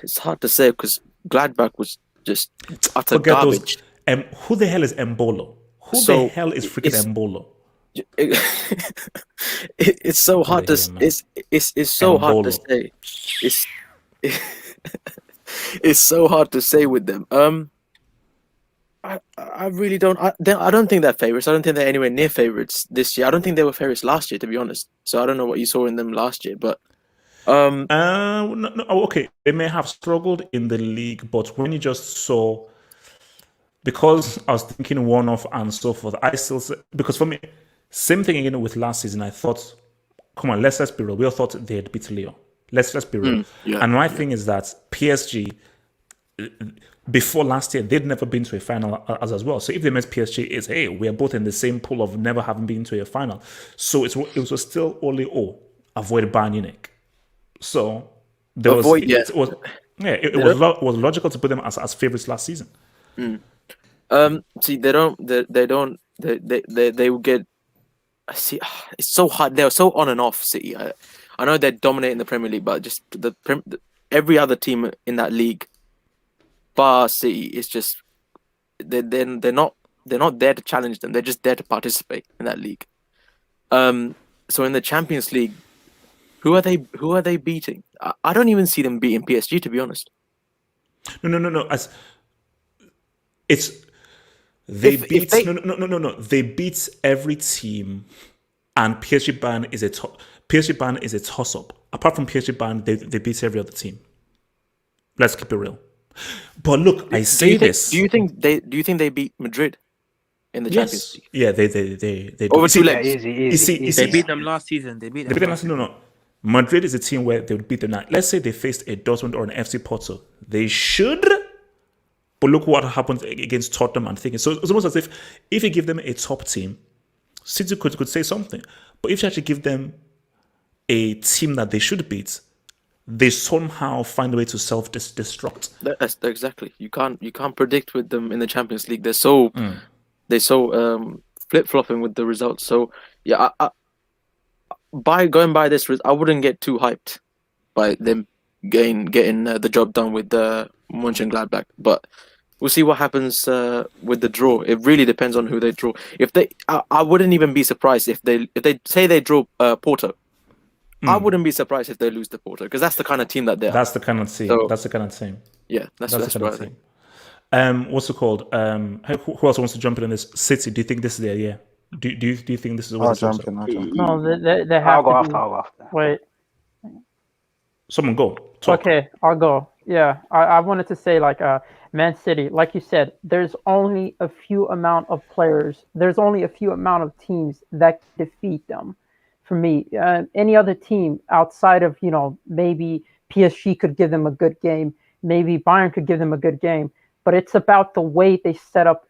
it's hard to say because Gladbach was just utter Forget garbage. those. Who the hell is Embolo? Who the hell is freaking Embolo? It's so hard to it's so hard to say. It's so hard to say with them. I really don't. I don't think they're favorites. I don't think they're anywhere near favorites this year. I don't think they were favorites last year, to be honest. So I don't know what you saw in them last year, but okay, they may have struggled in the league, but when you just saw, because I was thinking one-off and so forth, I still say, because for me, same thing again with last season. I thought, come on, let's be real. We all thought they'd beat Lyon. Let's be real. And my thing is that PSG, before last year, they'd never been to a final as well. So if they met PSG, it's, hey, we're both in the same pool of never having been to a final. So it was still only, avoid Bayern Munich. So there was logical to put them as favorites last season. See, they will get. See, it's so hard. They're so on and off. City. I know they're dominating the Premier League, but just every other team in that league, bar City, is just they're not there to challenge them. They're just there to participate in that league. So in the Champions League, who are they beating? I don't even see them beating PSG, to be honest. No. They beat every team, and PSG Bayern is a toss up. Apart from PSG Bayern, they beat every other team. Let's keep it real. But look, I say this. Do you think they beat Madrid in the Champions League? Yeah, they over 2 legs. Easy. They beat them last season. They beat them last season. No. Madrid is a team where they would beat them now. Let's say they faced a Dortmund or an FC Porto. They should. But look what happened against Tottenham and thinking. So it's almost as if you give them a top team, City could say something. But if you actually give them a team that they should beat, they somehow find a way to self-destruct. That's exactly. You can't predict with them in the Champions League. They're so flip-flopping with the results. So yeah, going by this, I wouldn't get too hyped by them getting the job done with the Monchengladbach. But we'll see what happens with the draw. It really depends on who they draw. I wouldn't even be surprised if they say they draw Porto. I wouldn't be surprised if they lose to Porto because that's the kind of team that they are. That's the kind of team. So, that's the kind of team. Yeah, that's the kind of team. What's it called? Who else wants to jump in on this? City. Do you think this is their year? Do you think this is what? I'll jump in. No, they have I'll to. go after. Wait. Someone go. Talk. Okay, I'll go. Yeah, I wanted to say Man City, like you said, there's only a few amount of players. There's only a few amount of teams that defeat them. For me, any other team outside of maybe PSG could give them a good game, maybe Bayern could give them a good game, but it's about the way they set up,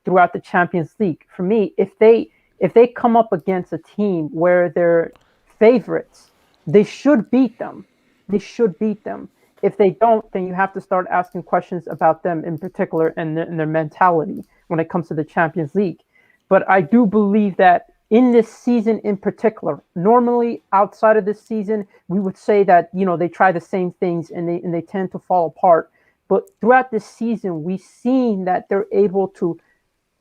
throughout the Champions League. For me, if they come up against a team where they're favorites, they should beat them. If they don't, then you have to start asking questions about them in particular and their mentality when it comes to the Champions League. But I do believe that in this season in particular, normally outside of this season, we would say that, they try the same things and they tend to fall apart. But throughout this season, we've seen that they're able to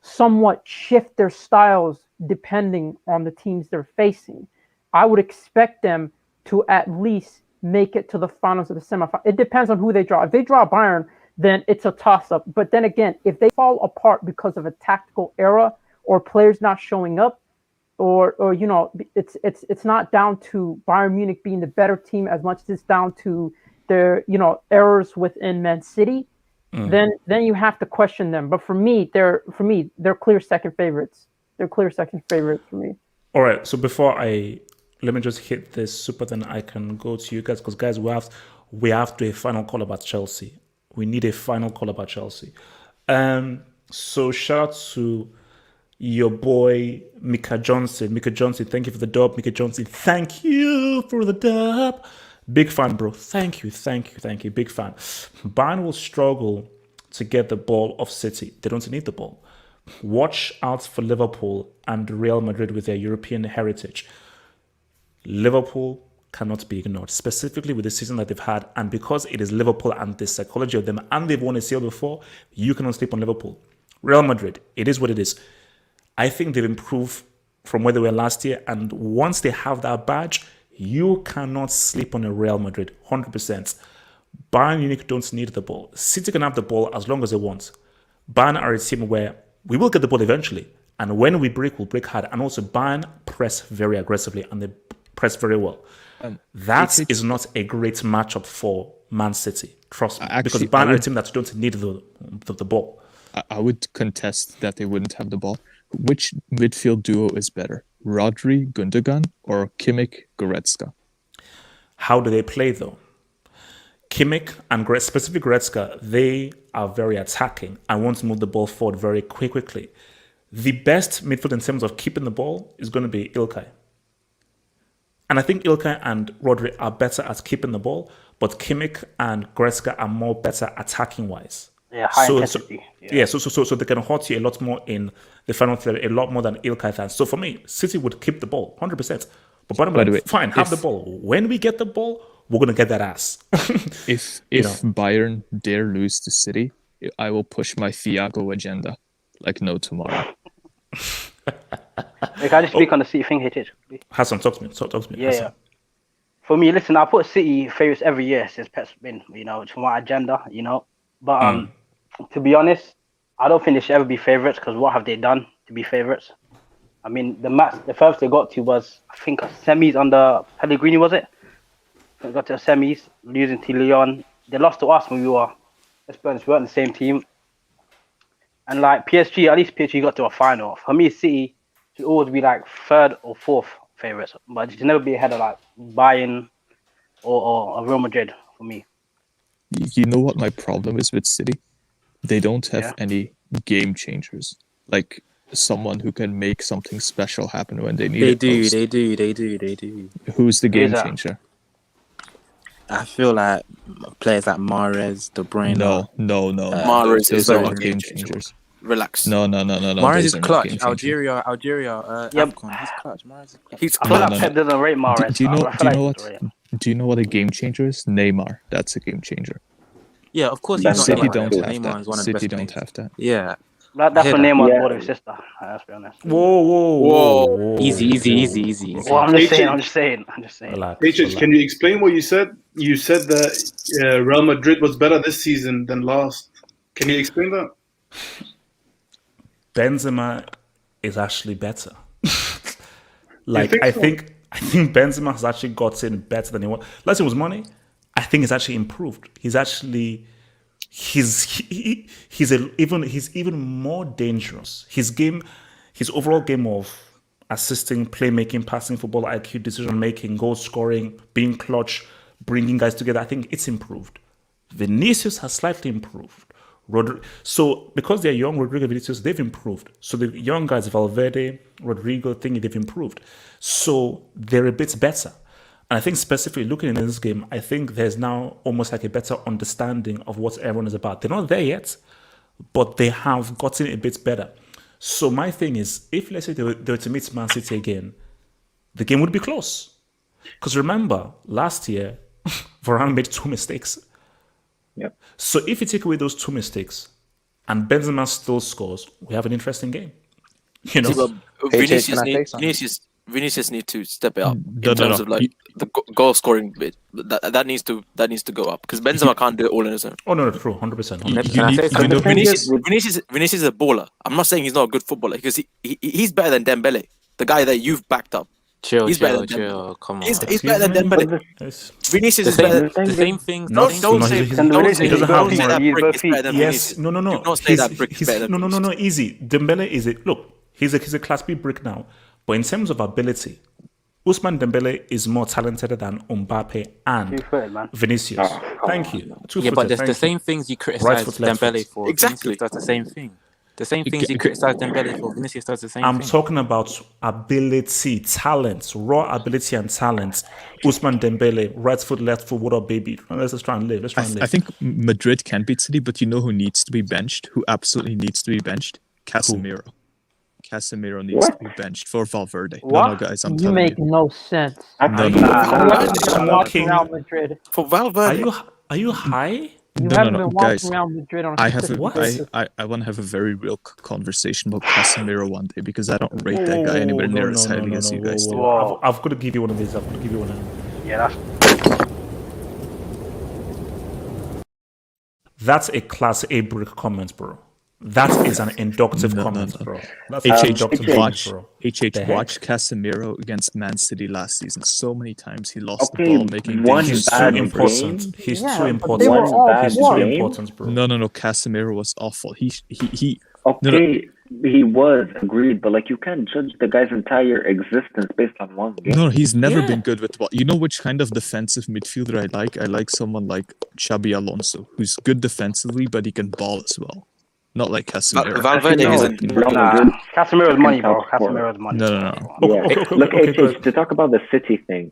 somewhat shift their styles depending on the teams they're facing. I would expect them to at least make it to the finals of the semifinal. It depends on who they draw. If they draw Bayern, then it's a toss-up. But then again, if they fall apart because of a tactical error or players not showing up, or it's not down to Bayern Munich being the better team as much as it's down to their errors within Man City, then you have to question them. But for me, they're clear second favorites. They're clear second favorites for me. All right. So let me just hit this super, then I can go to you guys, because guys, we have to do a final call about Chelsea. We need a final call about Chelsea. So shout out to your boy Mika Johnson. Mika Johnson, thank you for the dub. Mika Johnson, thank you for the dub. Big fan, bro. Thank you. Big fan. Bayern will struggle to get the ball off City. They don't need the ball. Watch out for Liverpool and Real Madrid with their European heritage. Liverpool cannot be ignored, specifically with the season that they've had. And because it is Liverpool and the psychology of them, and they've won a CL before, you cannot sleep on Liverpool. Real Madrid, it is what it is. I think they've improved from where they were last year. And once they have that badge, you cannot sleep on a Real Madrid, 100%. Bayern Munich don't need the ball. City can have the ball as long as they want. Bayern are a team where we will get the ball eventually. And when we break, we'll break hard. And also Bayern press very aggressively and they press very well. That is not a great matchup for Man City. Trust me. Because Bayern are a team that don't need the ball. I would contest that they wouldn't have the ball. Which midfield duo is better? Rodri, Gundogan, or Kimmich, Goretzka? How do they play though? Kimmich and specifically Goretzka, they are very attacking and want to move the ball forward very quickly. The best midfield in terms of keeping the ball is going to be Ilkay. And I think Ilkay and Rodri are better at keeping the ball, but Kimmich and Goretzka are more better attacking wise. Yeah, high intensity. So they can hurt you a lot more in the final third, a lot more than Ilkay can. So for me, City would keep the ball 100%. But bottom line, fine, have the ball. When we get the ball, we're gonna get that ass. If Bayern dare lose to City, I will push my Thiago agenda like no tomorrow. Can I just speak on the City thing here, Titch? Hassan, talk to me. Yeah. For me, listen, I put City favourites every year since Pep's been, it's for my agenda, But to be honest, I don't think they should ever be favourites because what have they done to be favourites? I mean, the first they got to was, I think, semis under Pellegrini, was it? They got to the semis, losing to Lyon. They lost to us when we were, let's be honest, we weren't the same team. And like PSG, at least PSG got to a final. For me, City should always be like third or fourth favourites, but it should never be ahead of like Bayern or Real Madrid for me. You know what my problem is with City? They don't have any game changers. Like someone who can make something special happen when they need it. They do. Who's the game changer? I feel like players like Mahrez, De Bruyne. No. Mahrez is not game changers. Relax. No. Mahrez is clutch. Algeria. AFCON. He's clutch. Mahrez is clutch. He's clutch. Pep doesn't rate Mahrez. Do you know what a game changer is? Neymar. That's a game changer. Yeah, of course. City don't have that. City don't have that. Yeah. That's what Neymar's brother and sister. Let's be honest. Whoa. Easy. Well, I'm just saying. Patriots, can you explain what you said? You said that Real Madrid was better this season than last. Can you explain that? Benzema is actually better. I think Benzema has actually gotten better than he was. Last year was money. I think he's actually improved. He's even more dangerous. His overall game of assisting, playmaking, passing, football IQ, decision making, goal scoring, being clutch, bringing guys together, I think it's improved. Vinicius has slightly improved. So because they're young, Rodrigo, Vinicius, they've improved. So the young guys, Valverde, Rodrigo, they've improved. So they're a bit better. And I think specifically looking in this game, I think there's now almost like a better understanding of what everyone is about. They're not there yet, but they have gotten a bit better. So my thing is, if let's say they were to meet Man City again, the game would be close. Because remember, last year, Varane made 2 mistakes. Yep. So if you take away those 2 mistakes, and Benzema still scores, we have an interesting game. You know, See, but Hey, Chase, can I say Vinicius, something? Vinicius need to step it up No, in terms of like the goal scoring bit. That needs to go up because Benzema can't do it all on his own. Oh no, true, 100%. You Can I need, say you something? know, Vinicius is a baller. I'm not saying he's not a good footballer because he's better than Dembele, the guy that you've backed up. Chill, He's better chill, than Dembele. chill. Come on. He's better than Dembele. Vinicius The is better. same, the same things. No, the same no, Don't say he don't doesn't have say more. that brick is better than Yes, Vinicius. no. Don't say that brick is better than no, Vinicius. easy. Dembele is a look. He's a class B brick now, but in terms of ability, Ousmane Dembele is more talented than Mbappe and 2-footed, man. Vinicius. Thank you. Yeah, but there's the same things you Right criticize foot, left Dembele foot. for. Exactly. Vinicius does the same thing. The same things you criticize Dembele for. Vinicius does the same I'm thing. talking about ability, talent, raw ability and talent. Ousmane Dembele, right foot, left foot, what up, baby? Let's just try and live. Let's try and live. I think Madrid can beat City, but you know who needs to be benched? Who absolutely needs to be benched? Casemiro. Casemiro needs to be benched for Valverde. No, guys, I'm You telling make you. no sense. No. Watching Real Madrid. For Valverde. Are you high? You No, haven't no, been guys. watching Real Madrid on a I have consistent a, basis. I want to have a very real conversation about Casemiro one day because I don't rate that guy anywhere near as highly as you guys do. I've got to give you one of these. I've got to give you one of them. Yeah, That's a class A brick comment, bro. That is an inductive comment, bro. That's an inductive comment, bro. Watch Casemiro against Man City last season. So many times he lost the Okay, ball making one He's bad too important. game. He's Yeah, too but important. they were all He's one. too important, bro. No, Casemiro was awful. He Okay, he was agreed, but like you can't judge the guy's entire existence based on one game. No, he's never been good with what. You know which kind of defensive midfielder I like? I like someone like Xabi Alonso, who's good defensively, but he can ball as well. Not like Casemiro. Valverde isn't. Casemiro's money, bro. Casemiro's money. No. Yeah. Look, HH, to talk about the City thing.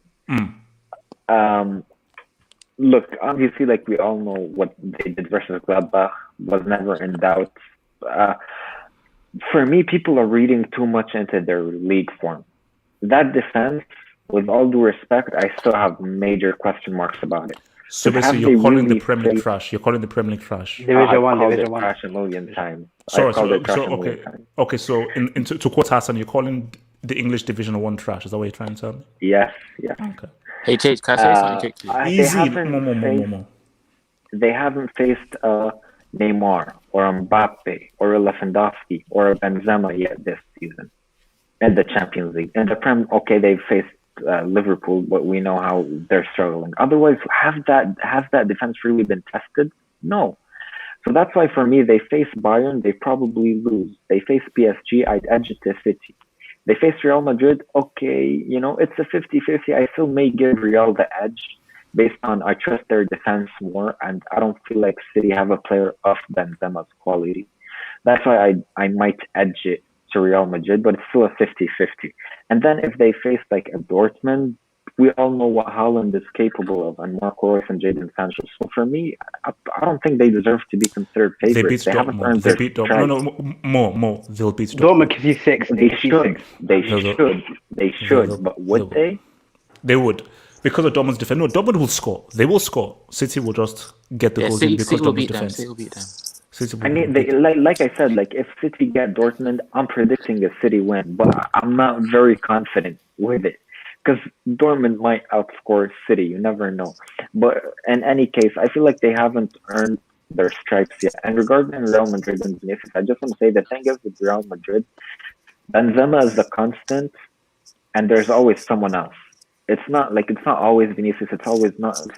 Look, obviously, like we all know what they did versus Gladbach was never in doubt. For me, people are reading too much into their league form. That defense, with all due respect, I still have major question marks about it. So basically, you're calling the Premier League trash. You're calling the Premier League trash. Division 1, Division 1. Trash a million times. Okay. So to quote Hassan, you're calling the English Division 1 trash. Is that what you're trying to tell me? Yes. Okay. Hey, Chase, can I say something quickly? Easy. They haven't faced Neymar or Mbappe or a Lewandowski or a Benzema yet this season in the Champions League. In the Prem, okay, they've faced Liverpool, but we know how they're struggling. Otherwise, has that defense really been tested? No. So that's why for me, they face Bayern, they probably lose. They face PSG, I'd edge it to City. They face Real Madrid, okay, it's a 50-50. I still may give Real the edge based on I trust their defense more, and I don't feel like City have a player of Benzema's quality. That's why I might edge it to Real Madrid, but it's still a 50-50. And then if they face like a Dortmund, we all know what Haaland is capable of, and Marco Reus and Jadon Sancho. So for me, I don't think they deserve to be considered favorites. They haven't earned their stripes. More. They'll beat Dortmund because he's 6. They should. But would they? They would. Because of Dortmund's defense. No, Dortmund will score. They will score. City will just get the goals in because Dortmund's defense. City will beat them. I mean, like I said, like if City get Dortmund, I'm predicting a City win, but I'm not very confident with it because Dortmund might outscore City. You never know. But in any case, I feel like they haven't earned their stripes yet. And regarding Real Madrid and Vinicius, I just want to say the thing is with Real Madrid, Benzema is the constant, and there's always someone else. It's not always Vinicius. It's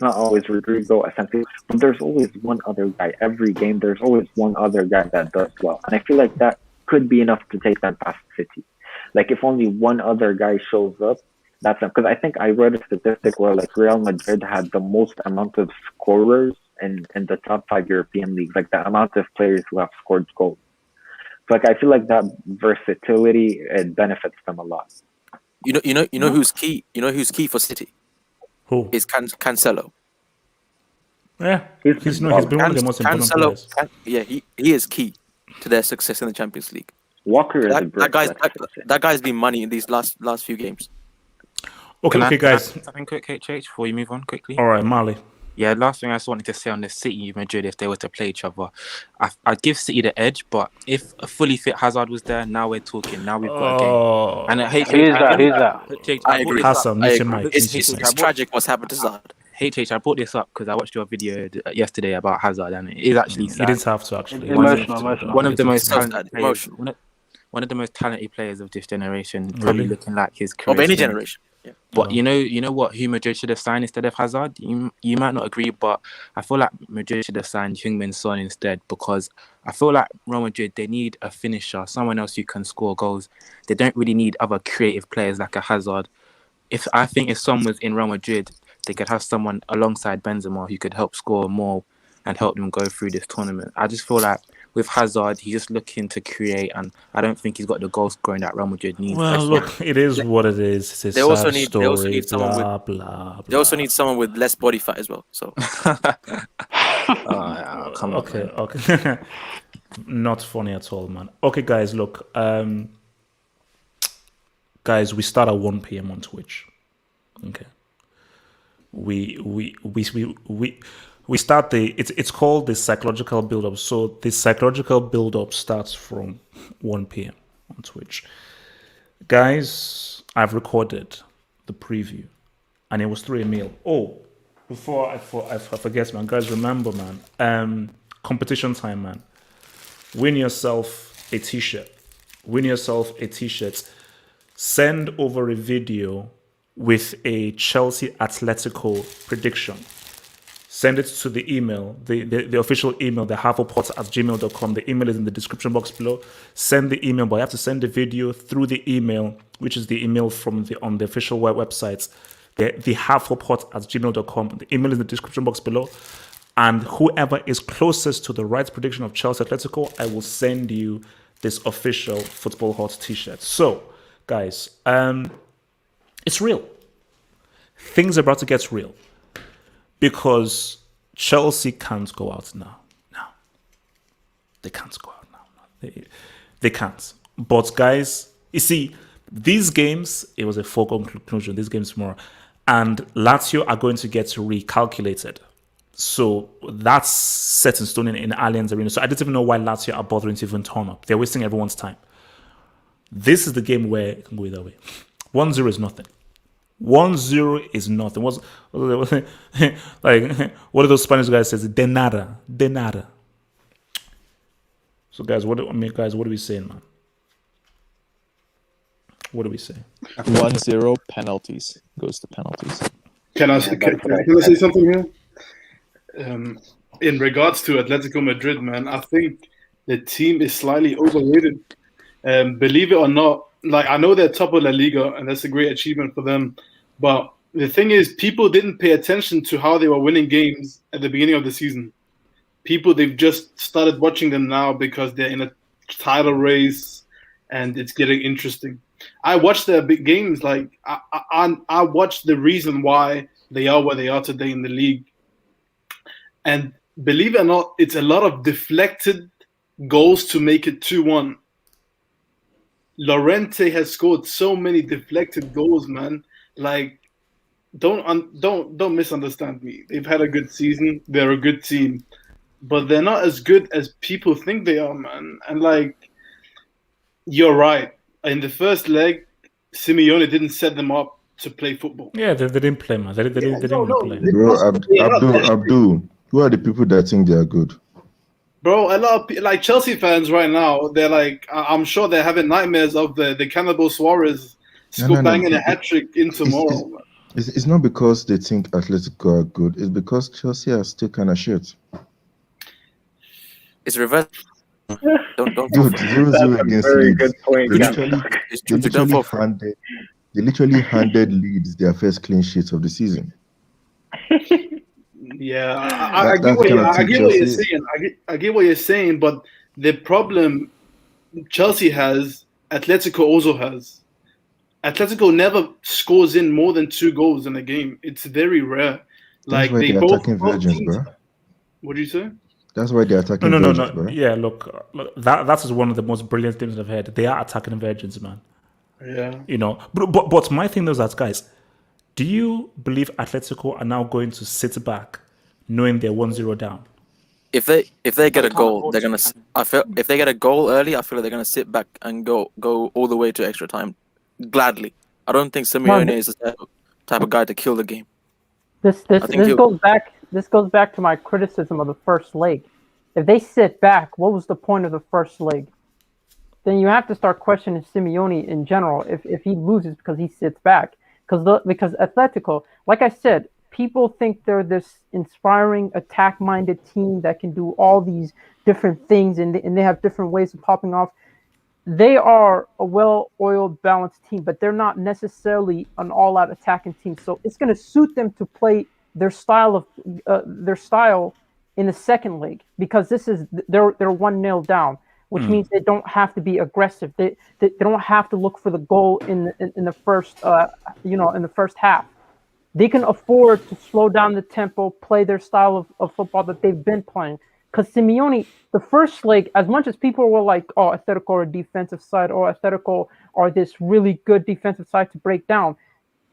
not always Rodrigo, Asensio. But there's always one other guy. Every game, there's always one other guy that does well. And I feel like that could be enough to take them past City. Like if only one other guy shows up, that's it. Because I think I read a statistic where like Real Madrid had the most amount of scorers in the top 5 European leagues. Like the amount of players who have scored goals. So like I feel like that versatility, it benefits them a lot. You know who's key. You know who's key for City. Who is Cancelo? Yeah, he's been one of the most important players. He is key to their success in the Champions League. Walker is that guy's been money in these last few games. Okay, guys. Something quick, H, before you move on quickly. All right, Marley. Yeah, last thing I just wanted to say on the City Madrid, if they were to play each other, I'd give City the edge. But if a fully fit Hazard was there, now we're talking. Now we've got a game. And Who's that? I I brought agree. this up. Hassan, I mute your agree. mic. It's tragic what's happened to Zad. I brought this up because I watched your video yesterday about Hazard, and it is actually You sad. didn't have to actually. Emotional. One of the most So sad, talented players. emotional. One of the most talented players of this generation, Really? probably looking like his career. Of any generation. Yeah. But you know what? Who Madrid should have signed instead of Hazard? You might not agree, but I feel like Madrid should have signed Heung-min Son instead, because I feel like Real Madrid, they need a finisher, someone else who can score goals. They don't really need other creative players like a Hazard. I think if Son was in Real Madrid, they could have someone alongside Benzema who could help score more and help them go through this tournament. I just feel like with Hazard, he's just looking to create, and I don't think he's got the goal scoring that Real Madrid needs. Well, look, it is what it is. It's a They also sad need story, someone blah, with blah, they also need someone with less body fat as well. So Come on. Okay. Not funny at all, man. Okay, guys, look. Guys, we start at 1 p.m. on Twitch. Okay. We start it's called the psychological build-up. So the psychological build-up starts from 1 p.m. on Twitch. Guys, I've recorded the preview, and it was 3 meal. Oh, before I forget, man, guys, remember, man, competition time, man. Win yourself a t-shirt. Send over a video with a Chelsea Atletico prediction. Send it to the email, the official email, the hufflepot@gmail.com. The email is in the description box below. Send the email, but you have to send the video through the email, which is the email from on the official websites, the hufflepot@gmail.com. The email is in the description box below. And whoever is closest to the right prediction of Chelsea Atletico, I will send you this official Football Hot t-shirt. So, guys, it's real. Things are about to get real. Because Chelsea can't go out now. No. They can't go out now. They can't. But guys, you see, these games, it was a foregone conclusion. These games tomorrow. And Lazio are going to get recalculated. So that's set in stone in Allianz Arena. So I don't even know why Lazio are bothering to even turn up. They're wasting everyone's time. This is the game where it can go either way. 1-0 is nothing. 1-0 is nothing. Like, what do those Spanish guys say? De nada. So, guys, what are we saying, man? What do we say? 1-0 penalties. Goes to penalties. Can I say something here? In regards to Atletico Madrid, man, I think the team is slightly overrated. Believe it or not, like, I know they're top of La Liga, and that's a great achievement for them. But the thing is, people didn't pay attention to how they were winning games at the beginning of the season. They've just started watching them now because they're in a title race, and it's getting interesting. I watched their big games. Like, I watched the reason why they are where they are today in the league. And believe it or not, it's a lot of deflected goals to make it 2-1. Llorente has scored so many deflected goals, man. Like, don't misunderstand me. They've had a good season. They're a good team, but they're not as good as people think they are, man. And like, you're right. In the first leg, Simeone didn't set them up to play football. Yeah, they didn't play, man. They didn't play. Bro, Abdul, who are the people that think they are good? Bro, a lot of like Chelsea fans right now, they're like, I'm sure they're having nightmares of the cannibal Suarez banging a hat trick in tomorrow. It's not because they think Atletico are good. It's because Chelsea are still kind of shit. it's reverse. Don't. Dude, 0-0 against Leeds. Good point. They literally handed Leeds their first clean sheet of the season. Yeah, I get what you're saying. I get what you're saying, but the problem Chelsea has, Atletico also has. Atletico never scores in more than 2 goals in a game. It's very rare. Like, they both attacking virgins, bro. What do you say? That's why they're attacking virgins, bro. Yeah, look, that is one of the most brilliant things I've heard. They are attacking virgins, man. Yeah. You know, but my thing is that, guys, do you believe Atletico are now going to sit back knowing they're 1-0 down. If they get a goal, they're gonna. I feel if they get a goal early, I feel like they're gonna sit back and go all the way to extra time, gladly. I don't think Simeone is the type of guy to kill the game. This goes back to my criticism of the first leg. If they sit back, what was the point of the first leg? Then you have to start questioning Simeone in general if he loses because he sits back. Because Atletico, like I said, people think they're this inspiring, attack-minded team that can do all these different things, and they have different ways of popping off. They are a well-oiled, balanced team, but they're not necessarily an all-out attacking team. So it's going to suit them to play their style in the second leg, because they're 1-0 down, which means they don't have to be aggressive. They don't have to look for the goal in the first in the first half. They can afford to slow down the tempo, play their style of football that they've been playing. Because Simeone, the first leg, as much as people were like, "Oh, Atletico are a defensive side," or "Atletico are this really good defensive side to break down,"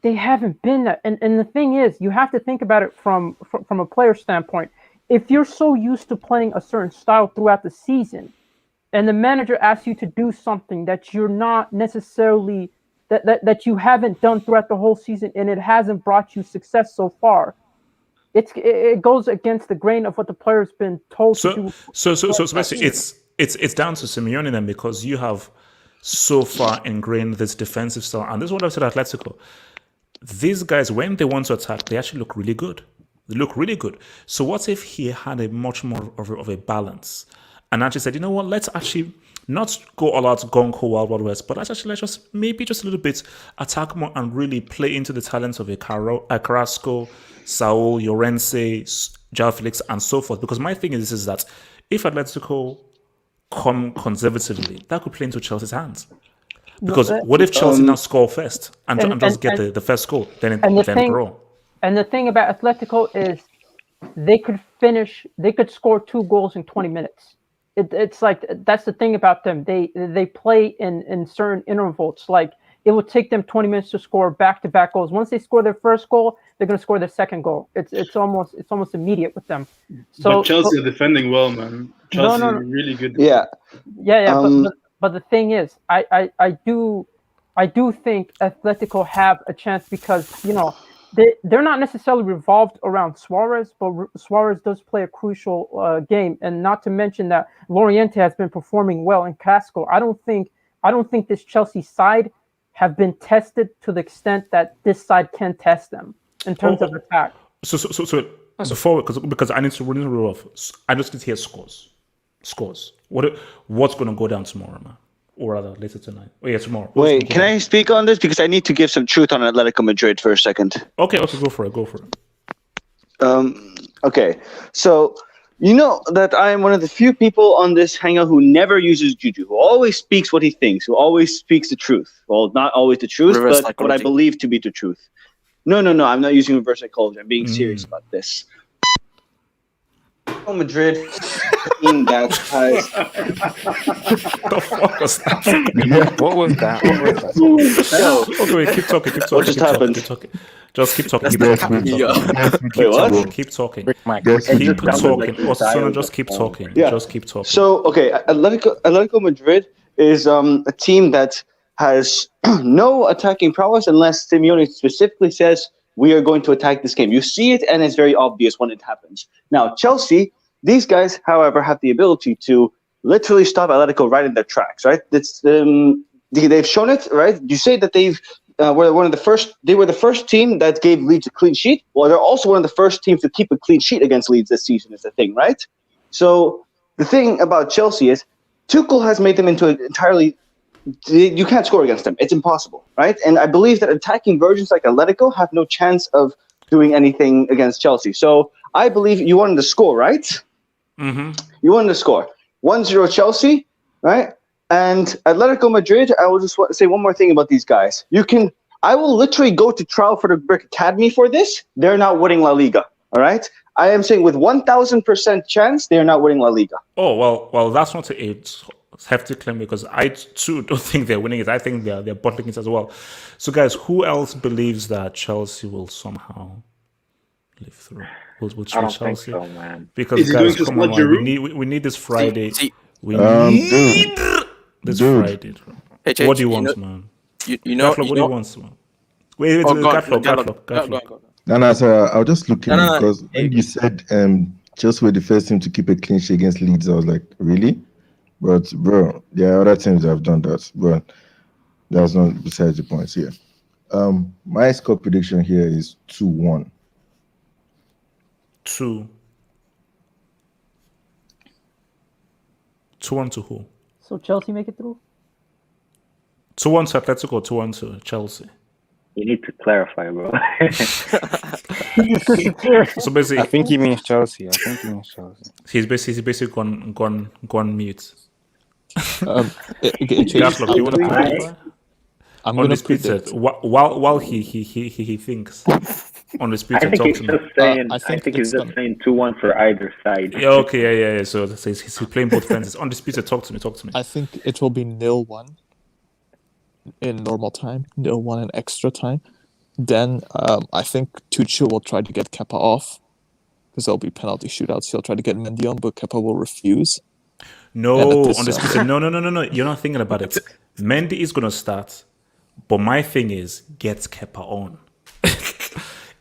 they haven't been that. And the thing is, you have to think about it from a player standpoint. If you're so used to playing a certain style throughout the season, and the manager asks you to do something that you're not necessarily that you haven't done throughout the whole season, and it hasn't brought you success so far, it goes against the grain of what the player's been told to do. So basically, it's down to Simeone then, because you have so far ingrained this defensive style, and this is what I've said at Atletico. These guys, when they want to attack, they actually look really good. They look really good. So what if he had a much more of a balance, and actually said, you know what, let's actually not go all out gung-ho Wild West, but let's just maybe just a little bit attack more and really play into the talents of a Carrasco, Saul, Llorente, João Felix, and so forth. Because my thing is that if Atletico come conservatively, that could play into Chelsea's hands. Because what if Chelsea now score first and just get the first goal, then draw? And the thing about Atletico is they could score 2 goals in 20 minutes. It's like, that's the thing about them. They play in certain intervals. Like, it will take them 20 minutes to score back-to-back goals. Once they score their first goal, they're going to score their second goal. It's almost immediate with them. So, but Chelsea are defending well, man. Chelsea are really good. Yeah. But the thing is, I do think Atletico have a chance because, they're not necessarily revolved around Suarez, but Suarez does play a crucial game, and not to mention that Llorente has been performing well in Casco. I don't think this Chelsea side have been tested to the extent that this side can test them in terms of attack. So before, because I need to rule off, I just need to hear scores. What's going to go down tomorrow, man? Or rather, later tonight. Oh, yeah, tomorrow. Wait, can I speak on this? Because I need to give some truth on Atletico Madrid for a second. Okay, go for it. Okay, so you know that I am one of the few people on this hangout who never uses Juju, who always speaks what he thinks, who always speaks the truth. Well, not always the truth, but what I believe to be the truth. No, I'm not using reverse psychology. I'm being serious about this. Real Madrid team that has. The fuck was that? What was that? Okay, keep talking. What just happened? Just keep talking. Wait, what? Keep talking. Just keep talking. Yeah. Just keep talking. So, okay, Atletico Madrid is a team that has no attacking prowess unless Simeone specifically says, we are going to attack this game. You see it, and it's very obvious when it happens. Now, Chelsea, these guys, however, have the ability to literally stop Atletico right in their tracks, right? They've shown it, right? You say that they were the first team that gave Leeds a clean sheet. Well, they're also one of the first teams to keep a clean sheet against Leeds this season is the thing, right? So the thing about Chelsea is Tuchel has made them into an entirely... You can't score against them. It's impossible, right? And I believe that attacking versions like Atletico have no chance of doing anything against Chelsea. So I believe you wanted to score, right? Mm-hmm. You wanted to score. 1-0 Chelsea, right? And Atletico Madrid, I will just want to say one more thing about these guys. I will literally go to trial for the Brick Academy for this. They're not winning La Liga, all right? I am saying with 1,000% chance, they're not winning La Liga. Oh, well, that's not a hefty claim because I too don't think they're winning it. I think they're bottling it as well. So, guys, who else believes that Chelsea will somehow live through. We'll I don't think Chelsea. so, man. Because Is he guys, going to come on, slot man. Giroud? We need this Friday. We Dude, need this dude. Friday. H, What do you you want, know, man? you know, Gatlo, what do you want, man? Wait, Oh, go on, Gatlo. No, so I was just looking No. because when you said Chelsea were the first team to keep a clean sheet against Leeds, I was like, really? But bro, there are other teams that have done that. But that's not besides the points here. My score prediction here is 2-1. 2-1 to who? So Chelsea make it through? 2-1 to Atletico or 2-1 to Chelsea? You need to clarify, bro. So basically, I think he means Chelsea. He's basically gone mute. Gatlo, do you want to predict? I'm going to predict. While he thinks. On the speech, I think talk he's to just me. saying. I think he's just saying 2-1 for either side. Yeah, okay, yeah. So he's playing both fences. On the speech, talk to me. I think it will be 0-1 in normal time, 0-1 in extra time. Then I think Tuchel will try to get Kepa off because there'll be penalty shootouts. He'll try to get Mendy on, but Kepa will refuse. No, on the speech, no. You're not thinking about it. Mendy is going to start, but my thing is get Kepa on.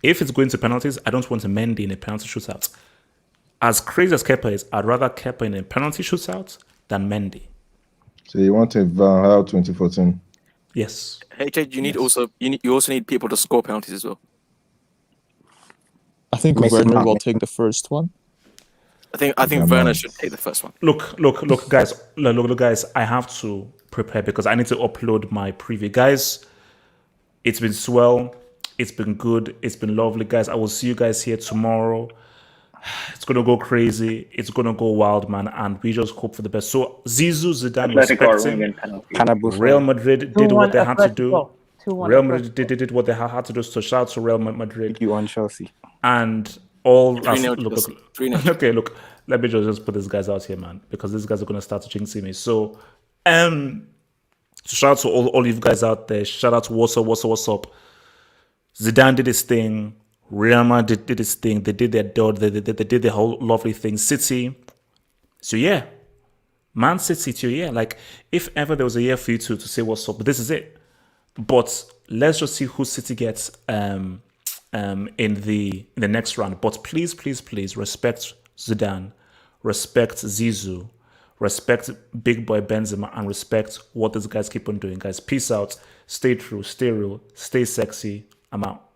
If it's going to penalties, I don't want a Mendy in a penalty shootout. As crazy as Kepa is, I'd rather Kepa in a penalty shootout than Mendy. So you want a Van Gaal 2014? Yes. HH, you also need people to score penalties as well. I think Werner will take the first one. I think Werner should take the first one. Look, guys. Look, guys. I have to prepare because I need to upload my preview. Guys, it's been swell. It's been good. It's been lovely, guys. I will see you guys here tomorrow. It's gonna go crazy. It's gonna go wild, man. And we just hope for the best. So Zizou, Zidane, respecting Real Madrid did what they had to do. Real Madrid did what they had to do. So shout out to Real Madrid. You on Chelsea. And all look. Okay, look. Let me just put these guys out here, man, because these guys are gonna start to jinxing me. So, shout out to all you guys out there. Shout out to what's up. Zidane did his thing. Real Madrid did his thing. They did their dot. They did the whole lovely thing. City. So yeah, Man City too. Yeah, like if ever there was a year for you to say what's up, but this is it. But let's just see who City gets in the next round. But please respect Zidane, respect Zizou, respect Big Boy Benzema, and respect what these guys keep on doing. Guys, peace out. Stay true. Stay real. Stay sexy. I'm out.